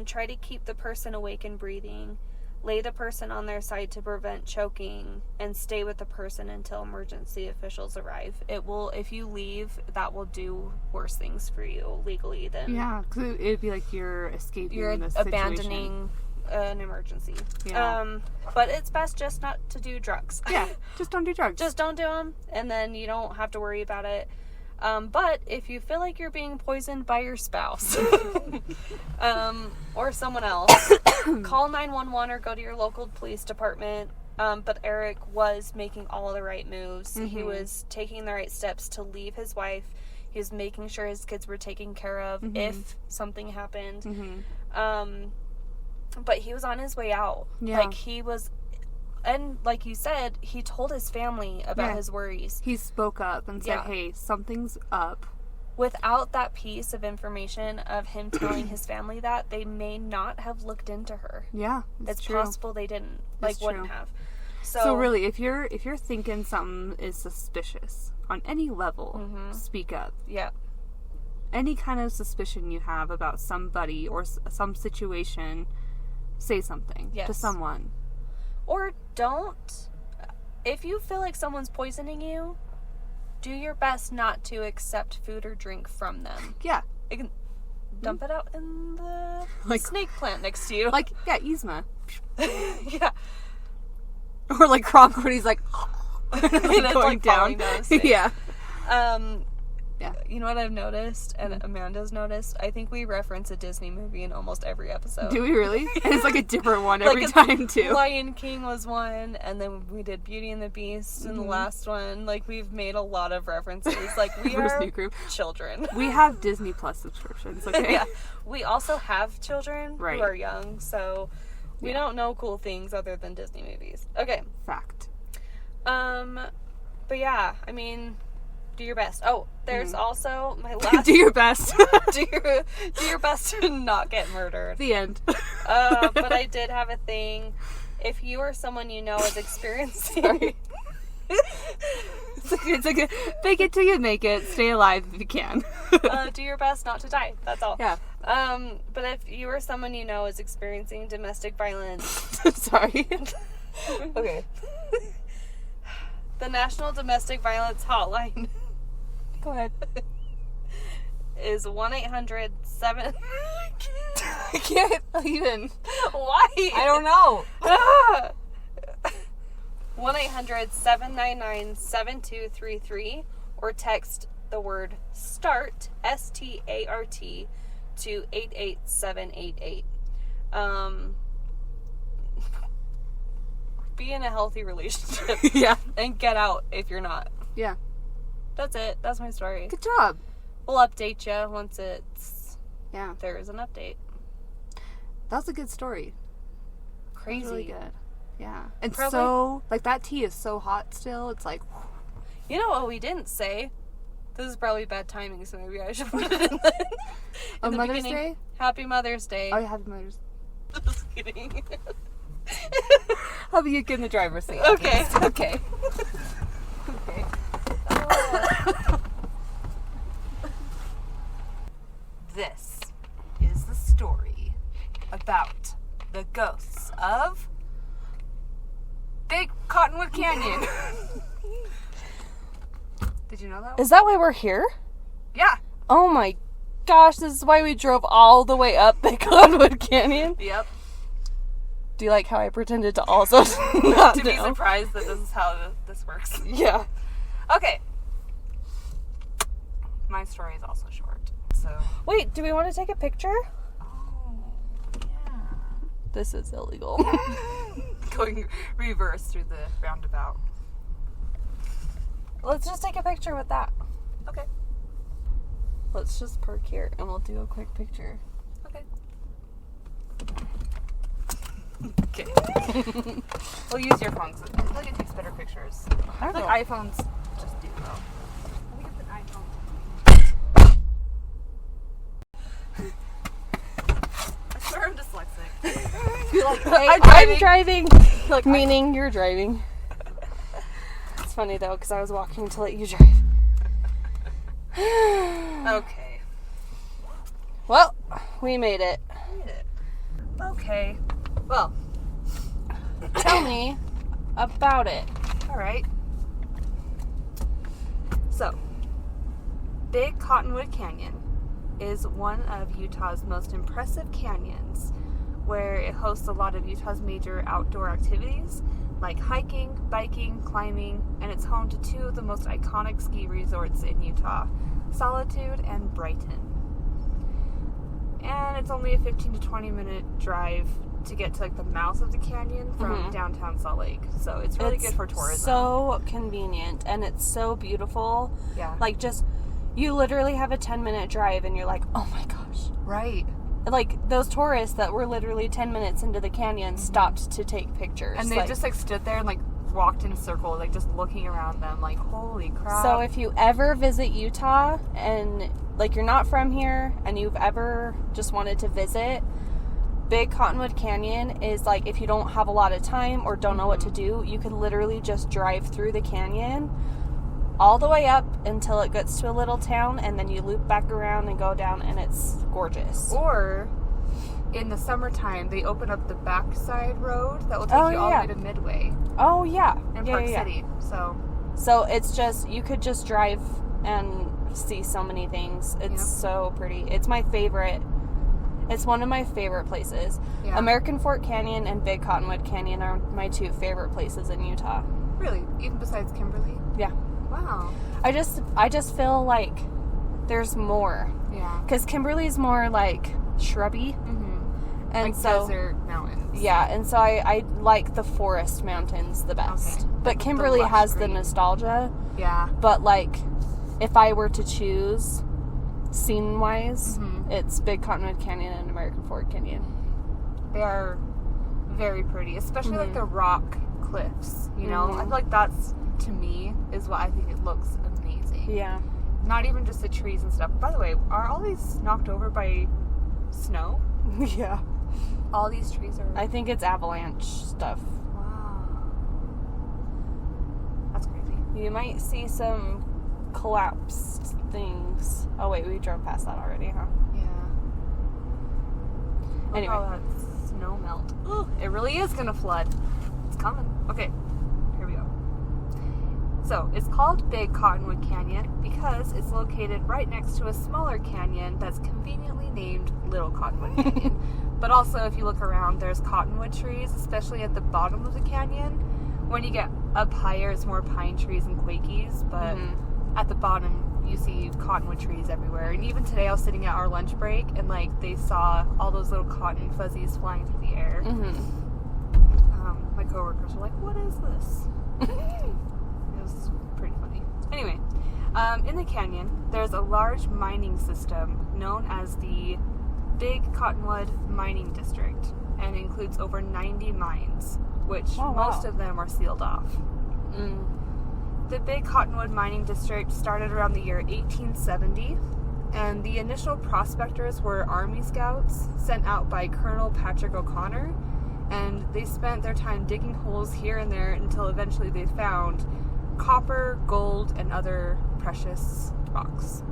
Try to keep the person awake and breathing. lay the person on their side to prevent choking, and stay with the person until emergency officials arrive. It will, if you leave, that will do worse things for you legally than... Yeah, because it'd be like you're escaping You're the abandoning an emergency. Yeah. But it's best just not to do drugs. Yeah, just don't do drugs. Just don't do them, and then you don't have to worry about it. But if you feel like you're being poisoned by your spouse or someone else, call 911 or go to your local police department. But Eric was making all the right moves. He was taking the right steps to leave his wife. He was making sure his kids were taken care of if something happened. But he was on his way out. Yeah. Like, he was... And like you said, he told his family about his worries. He spoke up and said, hey, something's up. Without that piece of information of him telling his family that, they may not have looked into her. Yeah, it's true. possible they didn't. Like, wouldn't have. So really, if you're thinking something is suspicious on any level, speak up. Yeah. Any kind of suspicion you have about somebody or some situation, say something to someone. Or don't. If you feel like someone's poisoning you, do your best not to accept food or drink from them. Yeah. You can dump it out in the snake plant next to you. Like, yeah, Yzma. Yeah. Or like Kronk when he's like, going down. Yeah. Yeah. You know what I've noticed, and Amanda's noticed? I think we reference a Disney movie in almost every episode. Do we really? And it's like a different one every time, too. Lion King was one, and then we did Beauty and the Beast in the last one. Like, we've made a lot of references. Like, we are children. We have Disney Plus subscriptions, okay? Yeah. We also have children who Right. are young, so we don't know cool things other than Disney movies. Okay. Fact. But yeah, I mean... Do your best. Oh, there's also my last... Do your best. do your best to not get murdered. The end. But I did have a thing. If you or someone you know is experiencing... Sorry. It's like a fake it till you make it. Stay alive if you can. Do your best not to die. That's all. Yeah. But if you or someone you know is experiencing domestic violence... Sorry. Okay. The National Domestic Violence Hotline... Go ahead. Is 1-800-7... I can't even. Why? I don't know. 1-800-799-7233 or text the word START, S-T-A-R-T, to 88788. Be in a healthy relationship. Yeah. And get out if you're not. Yeah. That's it. That's my story. Good job. We'll update you once there is an update. That was a good story. Crazy. Really good. Yeah. And Probably, so, like, that tea is so hot still. It's like... You know what we didn't say? This is probably bad timing, so maybe I should put it in the Mother's beginning. Day? Happy Mother's Day. Oh, yeah, Happy Mother's Day. Just kidding. I'll be in the driver's seat. Okay. Okay. Okay. This is the story about the ghosts of Big Cottonwood Canyon. Did you know that one? Is that why we're here? Yeah. Oh my gosh, this is why we drove all the way up Big Cottonwood Canyon? Yep. Do you like how I pretended to also not To be know? surprised that this is how this works. Yeah. Okay. My story is also short, so... Wait, do we want to take a picture? Oh, yeah. This is illegal. Going reverse through the roundabout. Let's just take a picture with that. Okay. Let's just park here and we'll do a quick picture. Okay. Okay. We'll use your phones. I feel like it takes better pictures. I don't know. Like iPhones just do though. We have an iPhone. I swear I'm dyslexic. You're like, hey, I'm driving. Like, Meaning you're driving. It's funny though, because I was walking to let you drive. Okay. Well, we made it. Okay. Well, me about it. All right. So, Big Cottonwood Canyon is one of Utah's most impressive canyons, where it hosts a lot of Utah's major outdoor activities like hiking, biking, climbing, and it's home to two of the most iconic ski resorts in Utah, Solitude and Brighton. And it's only a 15 to 20 minute drive to get to like the mouth of the canyon from downtown Salt Lake. So it's really good for tourism. So convenient, and it's so beautiful. Yeah. Like, just, you literally have a 10-minute drive and you're like, oh my gosh. Right. Like, those tourists that were literally 10 minutes into the canyon stopped to take pictures. And they just like stood there and like walked in a circle, like just looking around them, like, holy crap. So if you ever visit Utah and like you're not from here and you've ever just wanted to visit, Big Cottonwood Canyon is like, if you don't have a lot of time or don't know what to do, you can literally just drive through the canyon all the way up until it gets to a little town, and then you loop back around and go down, and it's gorgeous. Or in the summertime, they open up the backside road that will take you all the way to Midway. Oh, yeah. In Park City. So it's just, you could just drive and see so many things. It's so pretty. It's my favorite. It's one of my favorite places. Yeah. American Fork Canyon and Big Cottonwood Canyon are my two favorite places in Utah. Really? Even besides Kimberly? Yeah. Wow. I just feel like there's more. Yeah. Because Kimberly's more like shrubby. And like so, desert mountains. Yeah, and so I like the forest mountains the best. Okay. But Kimberly has the nostalgia. Yeah. But like, if I were to choose scene-wise, it's Big Cottonwood Canyon and American Fork Canyon. They are very pretty, especially like the rock cliffs, you know? I feel like that's, to me, is what I think it looks amazing. Yeah. Not even just the trees and stuff. By the way, are all these knocked over by snow? Yeah. All these trees are... I think it's avalanche stuff. Wow. That's crazy. You might see some collapsed things. Oh wait, we drove past that already, huh? Yeah. Anyway. Look how that snow melt. Ooh, it really is gonna flood. It's coming. Okay, here we go. So, it's called Big Cottonwood Canyon because it's located right next to a smaller canyon that's conveniently named Little Cottonwood Canyon. But also, if you look around, there's cottonwood trees, especially at the bottom of the canyon. When you get up higher, it's more pine trees and quakies, but at the bottom, you see cottonwood trees everywhere. And even today, I was sitting at our lunch break, and like they saw all those little cotton fuzzies flying through the air. My coworkers were like, "What is this?" It was pretty funny. Anyway, in the canyon, there's a large mining system known as the Big Cottonwood Mining District, and includes over 90 mines, which most of them are sealed off. The Big Cottonwood Mining District started around the year 1870, and the initial prospectors were Army Scouts sent out by Colonel Patrick O'Connor, and they spent their time digging holes here and there until eventually they found copper, gold, and other precious rocks.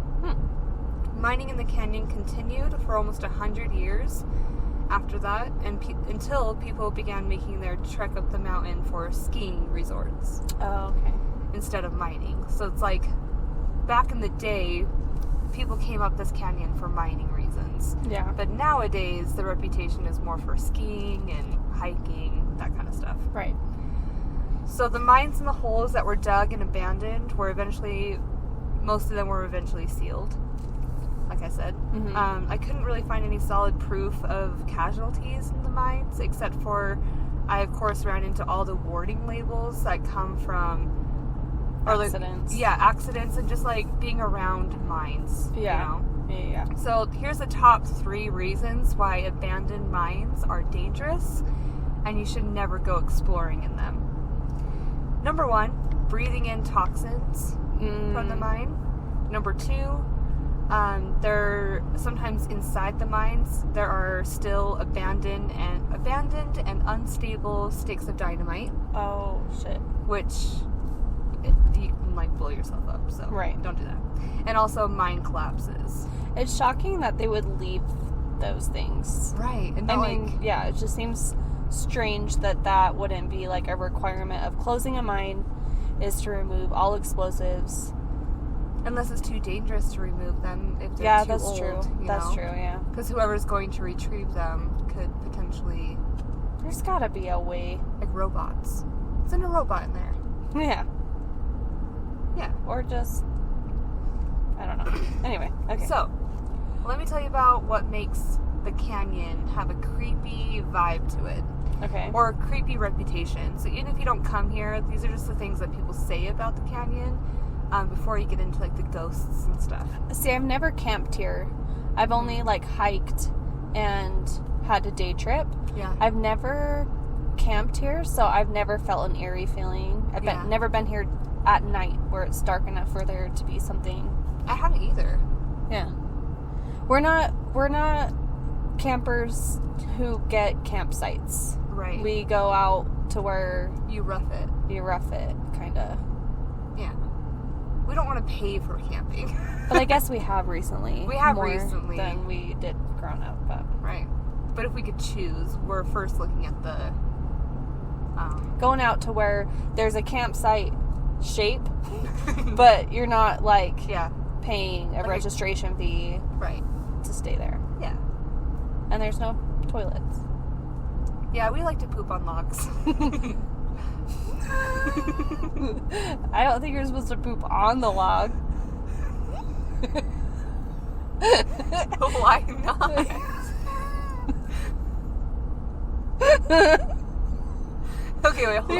Mining in the canyon continued for almost 100 years after that, and until people began making their trek up the mountain for skiing resorts. Oh, okay. Instead of mining. So it's like, back in the day, people came up this canyon for mining reasons. Yeah. But nowadays, the reputation is more for skiing and hiking, that kind of stuff. Right. So the mines and the holes that were dug and abandoned were eventually, most of them were eventually sealed. Like I said. I couldn't really find any solid proof of casualties in the mines, except for, I of course ran into all the warning labels that come from accidents. Accidents and just like being around mines. Yeah. You know? Yeah. So here's the top 3 reasons why abandoned mines are dangerous and you should never go exploring in them. Number 1, breathing in toxins from the mine. Number 2, they're sometimes inside the mines there are still abandoned and unstable sticks of dynamite. Oh shit. Which you can like blow yourself up, so don't do that. And also mine collapses. It's shocking that they would leave those things. Right. And I mean, yeah, it just seems strange that wouldn't be like a requirement of closing a mine is to remove all explosives. Unless it's too dangerous to remove them if they're too that's old. true. That's true, yeah. Because whoever's going to retrieve them could potentially... There's gotta be a way. Like robots. Send a robot in there. Yeah. Yeah. Or just... I don't know. Anyway, okay. So, let me tell you about what makes the canyon have a creepy vibe to it. Okay. Or a creepy reputation. So even if you don't come here, these are just the things that people say about the canyon before you get into like the ghosts and stuff. See, I've never camped here. I've only like hiked and had a day trip. Yeah. I've never camped here, so I've never felt an eerie feeling. I've never been here at night where it's dark enough for there to be something. I haven't either. Yeah. We're not campers who get campsites. Right. We go out to where You rough it. kind of. Yeah. We don't want to pay for camping. But I guess we have recently. We have more recently. than we did growing up. But Right. But if we could choose, we're first looking at the... going out to where there's a campsite shape, but you're not like yeah. paying a registration fee Right. to stay there. Yeah. And there's no toilets. Yeah, we like to poop on logs. I don't think you're supposed to poop on the log. Why not? Okay, wait, hold on.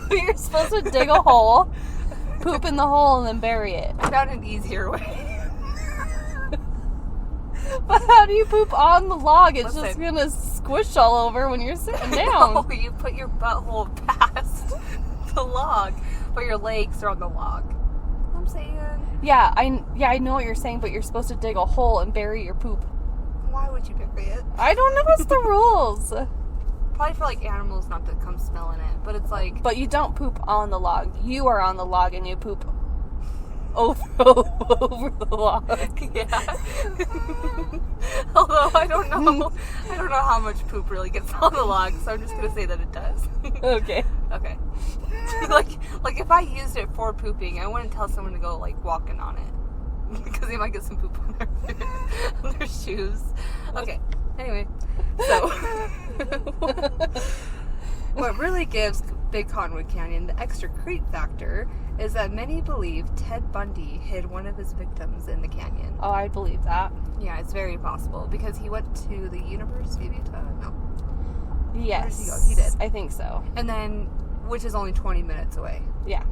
You're supposed to dig a hole, poop in the hole, and then bury it. I found an easier way. But how do you poop on the log? It's just Listen. gonna squish all over when you're sitting down. No, you put your butthole past the log, but your legs are on the log. You know what I'm saying? Yeah, I know what you're saying, but you're supposed to dig a hole and bury your poop. Why would you bury it? I don't know what's the rules. Probably for like animals not to come smelling it, but it's like... But you don't poop on the log. You are on the log and you poop over the log. Yeah. Although I don't know how much poop really gets on the log, so I'm just gonna say that it does. Okay. Okay. like if I used it for pooping, I wouldn't tell someone to go like walking on it because they might get some poop on their shoes. Okay. Anyway, so what really gives Big Cottonwood Canyon the extra creep factor is that many believe Ted Bundy hid one of his victims in the canyon. Oh, I believe that. Yeah, it's very possible because he went to the University of Utah. No. Yes. Where did he go? He did. I think so. And then, which is only 20 minutes away. Yeah.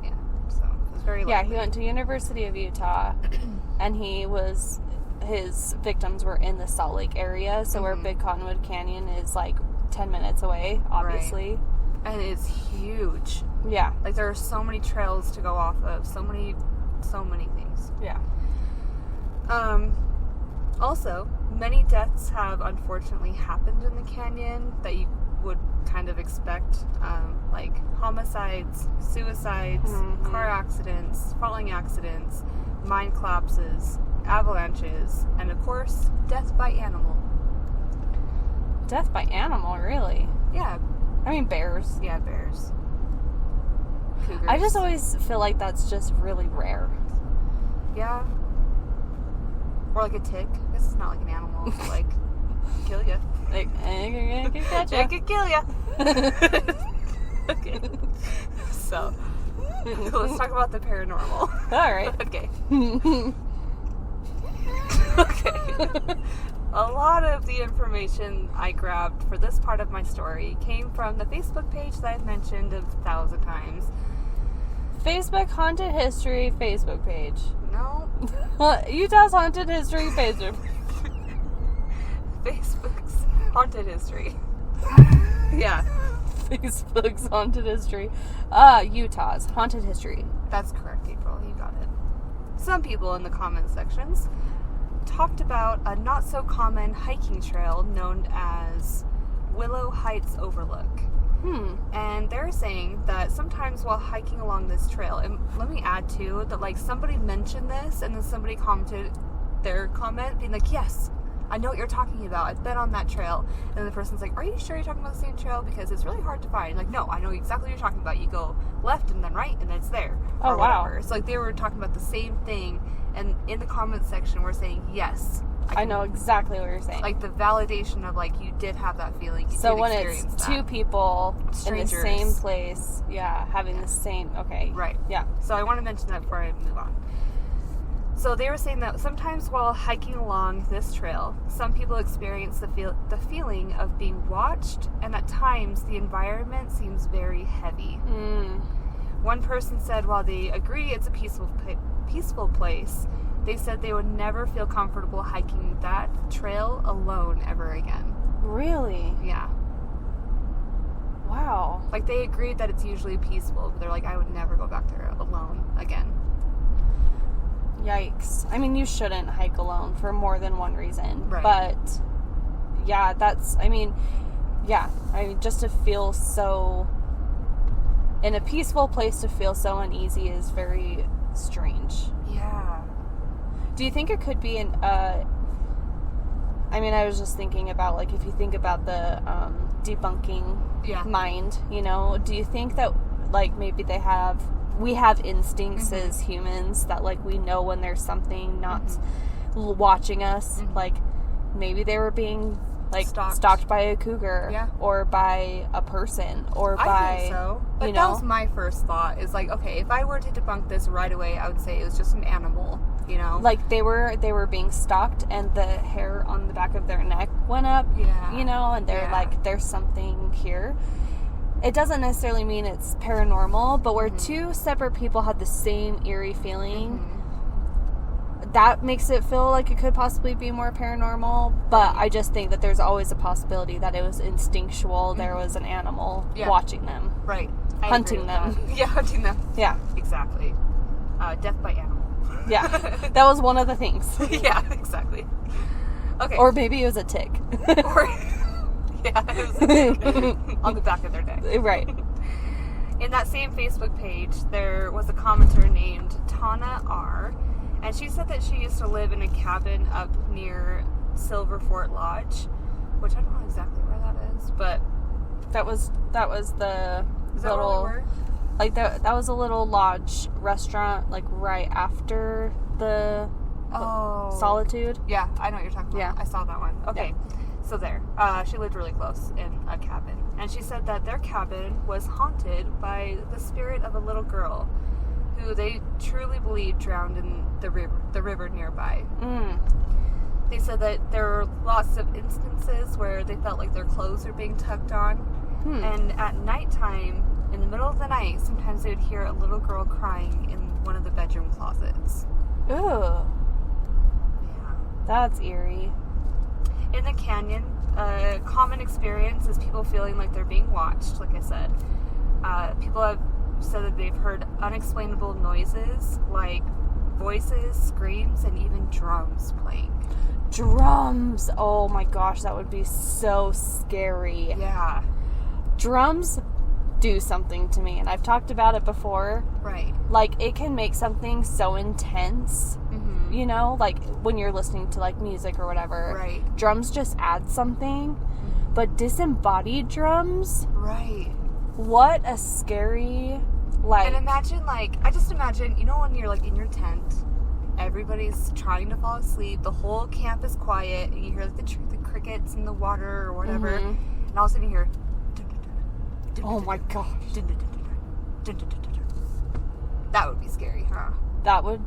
Yeah. So it's very likely. Yeah, he went to University of Utah, and his victims were in the Salt Lake area, so where Big Cottonwood Canyon is like 10 minutes away, obviously. Right. And it's huge. Yeah. Like there are so many trails to go off of, so many things. Yeah. Also, many deaths have unfortunately happened in the canyon that you would kind of expect, like homicides, suicides, car accidents, falling accidents, mine collapses, avalanches, and of course, death by animal. Death by animal, really? Yeah. I mean, bears. Yeah, bears. Cougars. I just always feel like that's just really rare. Yeah. Or like a tick. This is not like an animal. It's like, kill ya. Like, it can catch It ya. could kill ya. Okay. So, let's talk about the paranormal. Alright. Okay. Okay. A lot of the information I grabbed for this part of my story came from the Facebook page that I've mentioned 1,000 times. Facebook Haunted History Facebook page. No. Utah's Haunted History Facebook. Facebook's Haunted History. Yeah. Facebook's Haunted History. Utah's Haunted History. That's correct, April. You got it. Some people in the comment sections talked about a not-so-common hiking trail known as Willow Heights Overlook. And they're saying that sometimes while hiking along this trail, and let me add too, that like somebody mentioned this and then somebody commented their comment being like, yes, I know what you're talking about. I've been on that trail. And the person's like, are you sure you're talking about the same trail? Because it's really hard to find. Like, no, I know exactly what you're talking about. You go left and then right and then it's there. Oh, or wow. whatever. So, like, they were talking about the same thing. And in the comments section, we're saying, yes. I know exactly what you're saying. Like, the validation of, like, you did have that feeling. You so did when experience it's that. two people Strangers. in the same place, having the same, okay. Right. Yeah. So I want to mention that before I move on. So they were saying that sometimes while hiking along this trail, some people experience the feeling of being watched, and at times the environment seems very heavy. One person said while they agree it's a peaceful place, they said they would never feel comfortable hiking that trail alone ever again. Really? Yeah. Wow. Like, they agreed that it's usually peaceful, but they're like, I would never go back there alone again. Yikes. I mean, you shouldn't hike alone for more than one reason. Right. But, yeah, just to feel so, in a peaceful place to feel so uneasy is very strange. Yeah. Do you think it could be I was just thinking about, like, if you think about the debunking mind, you know, do you think that, like, maybe we have instincts as humans that, like, we know when there's something not watching us, like, maybe they were being, like, stalked by a cougar, or by a person, or I think so. But that was my first thought, is like, okay, if I were to debunk this right away, I would say it was just an animal, you know? Like, they were being stalked, and the hair on the back of their neck went up, you know, and they're like, there's something here. It doesn't necessarily mean it's paranormal, but where two separate people had the same eerie feeling, that makes it feel like it could possibly be more paranormal. But I just think that there's always a possibility that it was instinctual. There was an animal watching them. Right. Hunting them. Yeah, hunting them. Yeah. Exactly. Death by animal. Yeah. That was one of the things. Yeah, exactly. Okay. Or maybe it was a tick. Yeah, it was a tick on the back of their neck. Right. In that same Facebook page, there was a commenter named Tana R., and she said that she used to live in a cabin up near Silver Fort Lodge, which I don't know exactly where that is, but that was the is that little, where we were? Like that was a little lodge restaurant, like right after the Solitude. Yeah, I know what you're talking about. Yeah. I saw that one. Okay. Yeah. So there. She lived really close in a cabin. And she said that their cabin was haunted by the spirit of a little girl who they truly believed drowned in the river nearby. They said that there were lots of instances where they felt like their clothes were being tugged on. And at nighttime, in the middle of the night, sometimes they would hear a little girl crying in one of the bedroom closets. Ooh. Yeah. That's eerie. In the canyon, a common experience is people feeling like they're being watched, like I said. People have said that they've heard unexplainable noises, like voices, screams, and even drums playing. Drums! Oh my gosh, that would be so scary. Yeah. Drums do something to me, and I've talked about it before. Right. Like, it can make something so intense, you know, like when you're listening to like music or whatever. Right. Drums just add something, but disembodied drums? Right. What a scary, like... And imagine, like, I just imagine, you know, when you're like in your tent, everybody's trying to fall asleep, the whole camp is quiet, and you hear like the crickets in the water or whatever, and all of a sudden you hear... Oh my gosh. That would be scary, huh? That would...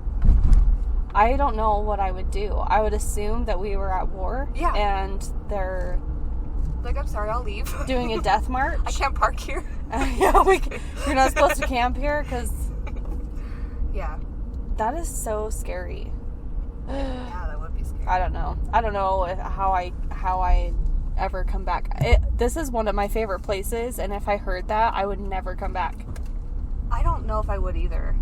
I don't know what I would do. I would assume that we were at war. Yeah. And they're... Like, I'm sorry, I'll leave. Doing a death march. I can't park here. Yeah, you're not supposed to camp here, because... Yeah. That is so scary. Yeah, that would be scary. I don't know how I ever come back. This is one of my favorite places, and if I heard that, I would never come back. I don't know if I would either,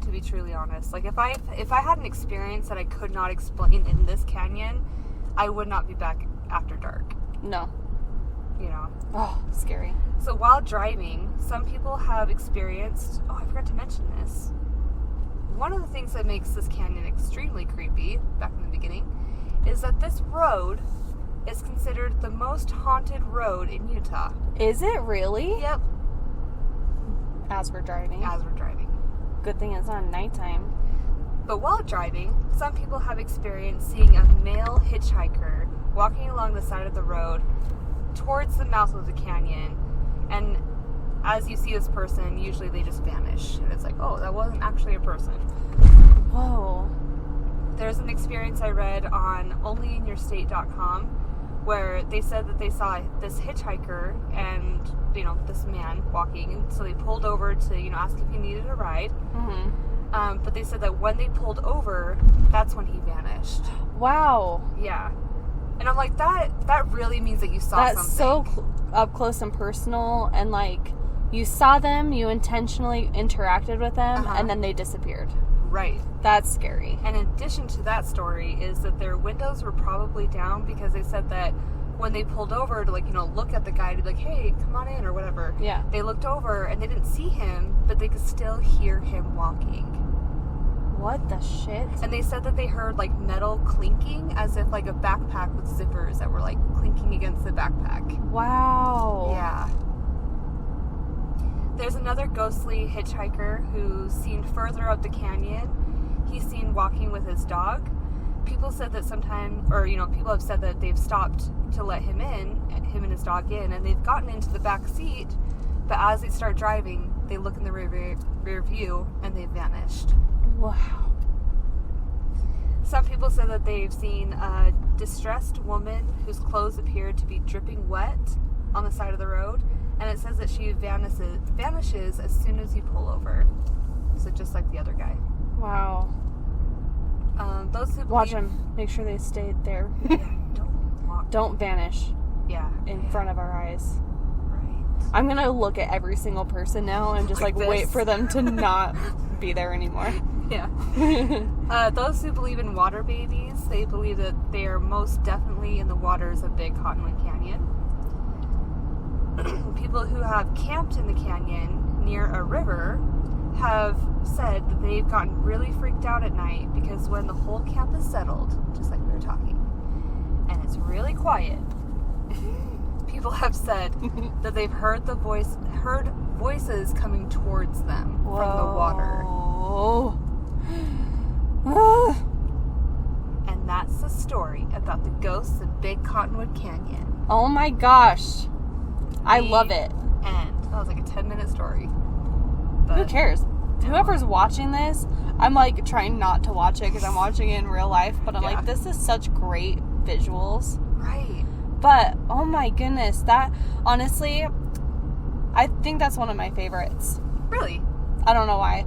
to be truly honest. Like, if I had an experience that I could not explain in this canyon, I would not be back after dark. No. You know? Oh, scary. So while driving, some people have experienced... Oh, I forgot to mention this. One of the things that makes this canyon extremely creepy, back in the beginning, is that this road is considered the most haunted road in Utah. Is it really? Yep. As we're driving. Good thing it's not nighttime. But while driving, some people have experienced seeing a male hitchhiker walking along the side of the road towards the mouth of the canyon. And as you see this person, usually they just vanish. And it's like, oh, that wasn't actually a person. Whoa. There's an experience I read on onlyinyourstate.com where they said that they saw this hitchhiker and, this man walking. And so they pulled over to, ask if he needed a ride. Mm-hmm. But they said that when they pulled over, that's when he vanished. Wow. Yeah. And I'm like, that really means that you saw something. That's so up close and personal, and like, you saw them, you intentionally interacted with them, and then they disappeared. Right. That's scary. And in addition to that story is that their windows were probably down because they said that when they pulled over to, look at the guy to be like, hey, come on in or whatever. Yeah. They looked over and they didn't see him, but they could still hear him walking. What the shit? And they said that they heard, metal clinking as if, a backpack with zippers that were, clinking against the backpack. Wow. Yeah. There's another ghostly hitchhiker who's seen further up the canyon. He's seen walking with his dog. People said that people have said that they've stopped to let him and his dog in, and they've gotten into the back seat, but as they start driving, they look in the rear view, and they've vanished. Wow. Some people said that they've seen a distressed woman whose clothes appeared to be dripping wet on the side of the road, and it says that she vanishes as soon as you pull over. So just like the other guy. Wow. Those who watch them. Make sure they stayed there. Yeah, don't vanish. Yeah. In front of our eyes. Right. I'm gonna look at every single person now and just wait for them to not be there anymore. Yeah. Those who believe in water babies, they believe that they are most definitely in the waters of Big Cottonwood Canyon. People who have camped in the canyon near a river have said that they've gotten really freaked out at night because when the whole camp is settled, just like we were talking, and it's really quiet, people have said that they've heard voices coming towards them from the water. And that's the story about the ghosts of Big Cottonwood Canyon. Oh my gosh. I love it. And that was like a 10-minute story. Who cares? Whoever's watching this, I'm trying not to watch it because I'm watching it in real life, but I'm this is such great visuals. Right. But, oh my goodness, that, honestly, I think that's one of my favorites. Really? I don't know why.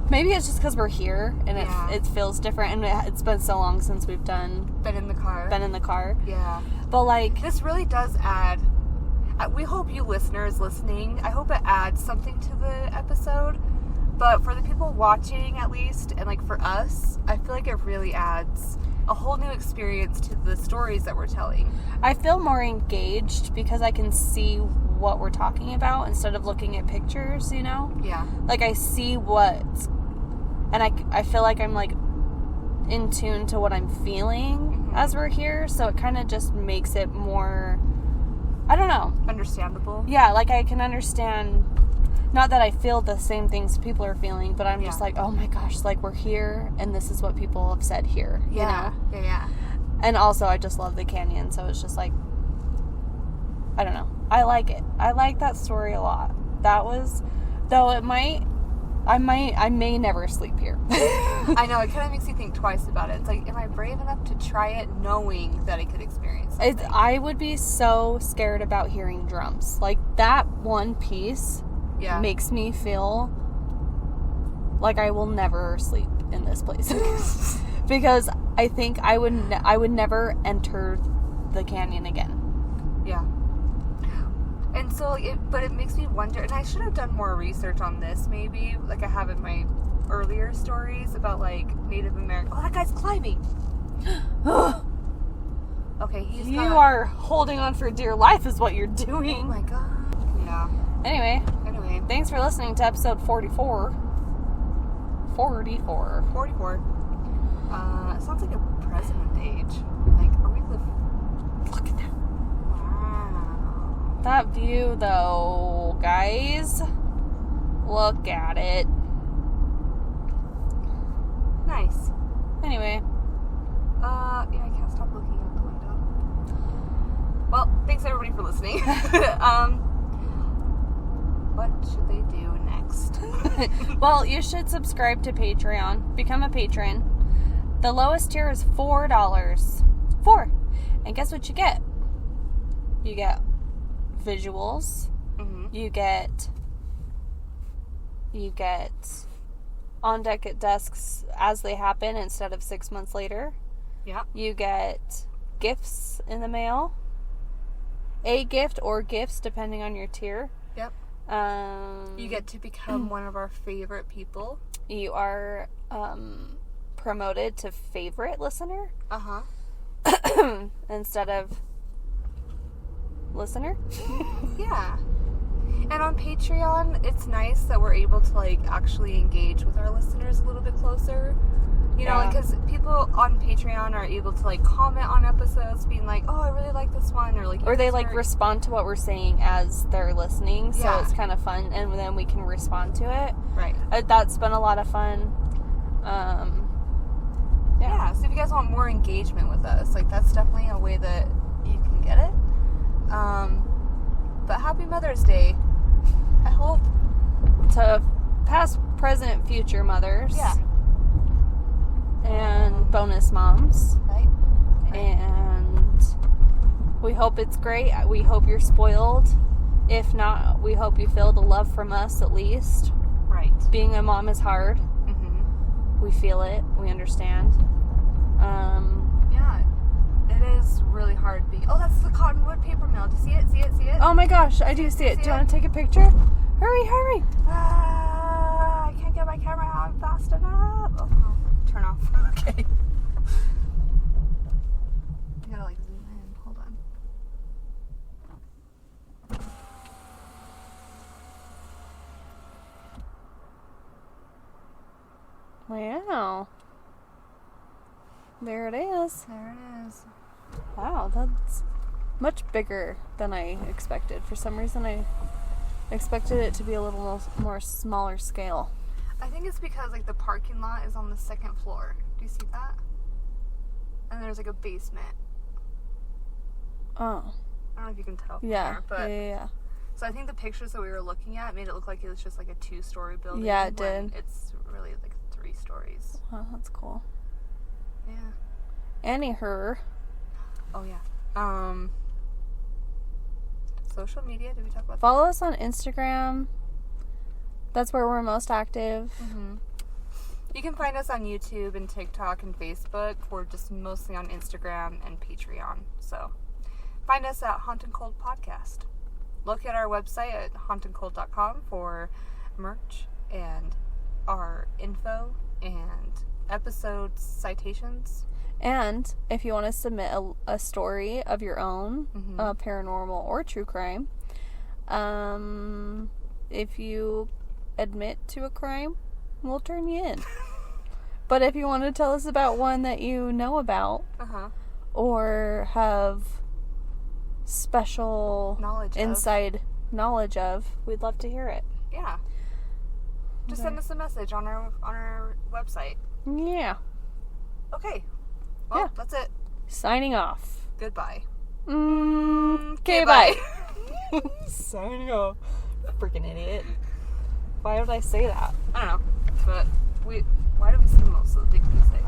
Maybe it's just because we're here and it feels different, and it's been so long since we've been in the car. Yeah. But this really does add. We hope you listeners listening, I hope it adds something to the episode. But for the people watching, at least, and for us, I feel like it really adds a whole new experience to the stories that we're telling. I feel more engaged because I can see what we're talking about instead of looking at pictures, Yeah. I see what's, and I feel like I'm in tune to what I'm feeling as we're here, so it kind of just makes it more, I don't know. Understandable. Yeah, I can understand, not that I feel the same things people are feeling, but I'm just oh my gosh, we're here, and this is what people have said here, you know? Yeah. And also, I just love the canyon, so it's just I don't know. I like it. I like that story a lot. That was, though I may never sleep here. I know, it kind of makes you think twice about it. It's am I brave enough to try it knowing that I could experience something? I would be so scared about hearing drums. That one piece makes me feel like I will never sleep in this place. Because I think I would never enter the canyon again. Yeah. And so, but it makes me wonder, and I should have done more research on this, maybe, I have in my earlier stories about, Native American. Oh, that guy's climbing. Okay, You are holding on for dear life is what you're doing. Oh, my God. Yeah. Anyway, thanks for listening to episode 44. 44. Sounds like a president's age. Like, are we look at that. Wow. That view, though, guys. Look at it. Nice. Anyway. Yeah, I can't stop looking out the window. Well, thanks everybody for listening. What should they do next? Well, you should subscribe to Patreon. Become a patron. The lowest tier is $4. And guess what you get? You get visuals. Mm-hmm. You get on deck at desks as they happen instead of 6 months later. Yep. You get gifts in the mail. A gift or gifts depending on your tier. Yep. You get to become one of our favorite people. You are promoted to favorite listener Uh-huh. instead of listener. Yeah. And on Patreon, it's nice that we're able to, like, actually engage with our listeners a little bit closer. You know, Yeah. because people on Patreon are able to, like, comment on episodes, being like, oh, I really like this one, or, like... Or they, this like, part- respond to what we're saying as they're listening, so Yeah. it's kind of fun, and then we can respond to it. Right. That's been a lot of fun. Yeah, so if you guys want more engagement with us, like, that's definitely a way that you can get it. But happy Mother's Day. I hope. To past, present, future mothers. Yeah. And bonus moms. Right? And we hope it's great. We hope you're spoiled. If not, we hope you feel the love from us at least. Right. Being a mom is hard. Mm-hmm. We feel it. We understand. Yeah. It is really hard being... Oh, that's the Cottonwood paper mill. Do you see it? See it? See it? Oh my gosh, I do see it. Do you want to take a picture? Hurry, hurry. I can't get my camera out fast enough. Oh, I'll turn off. Okay. I gotta, like, zoom in. Hold on. Wow. There it is. There it is. Wow, that's much bigger than I expected. For some reason, I expected it to be a little more smaller scale. I think it's because, like, the parking lot is on the second floor. Do you see that? And there's, like, a basement. Oh. I don't know if you can tell from Yeah. there, but... Yeah. So I think the pictures that we were looking at made it look like it was just, like, a 2-story building. Yeah, it when did. It's really, like, 3 stories. Wow, that's cool. Yeah. Her. Oh, yeah. Social media, did we talk about that? Follow us on Instagram. That's where we're most active. Mm-hmm. You can find us on YouTube and TikTok and Facebook. We're just mostly on Instagram and Patreon. So find us at Haunt and Cold Podcast. Look at our website at hauntandcold.com for merch and our info and episode citations. And if you want to submit a story of your own, paranormal or true crime, if you admit to a crime, we'll turn you in. But if you want to tell us about one that you know about, or have special inside knowledge of, we'd love to hear it. Yeah. Just send us a message on our website. Yeah. Okay. Well, Yeah. that's it. Signing off. Goodbye. Okay, bye. Signing off. Freaking idiot. Why would I say that? I don't know. But why do we say most of the big things that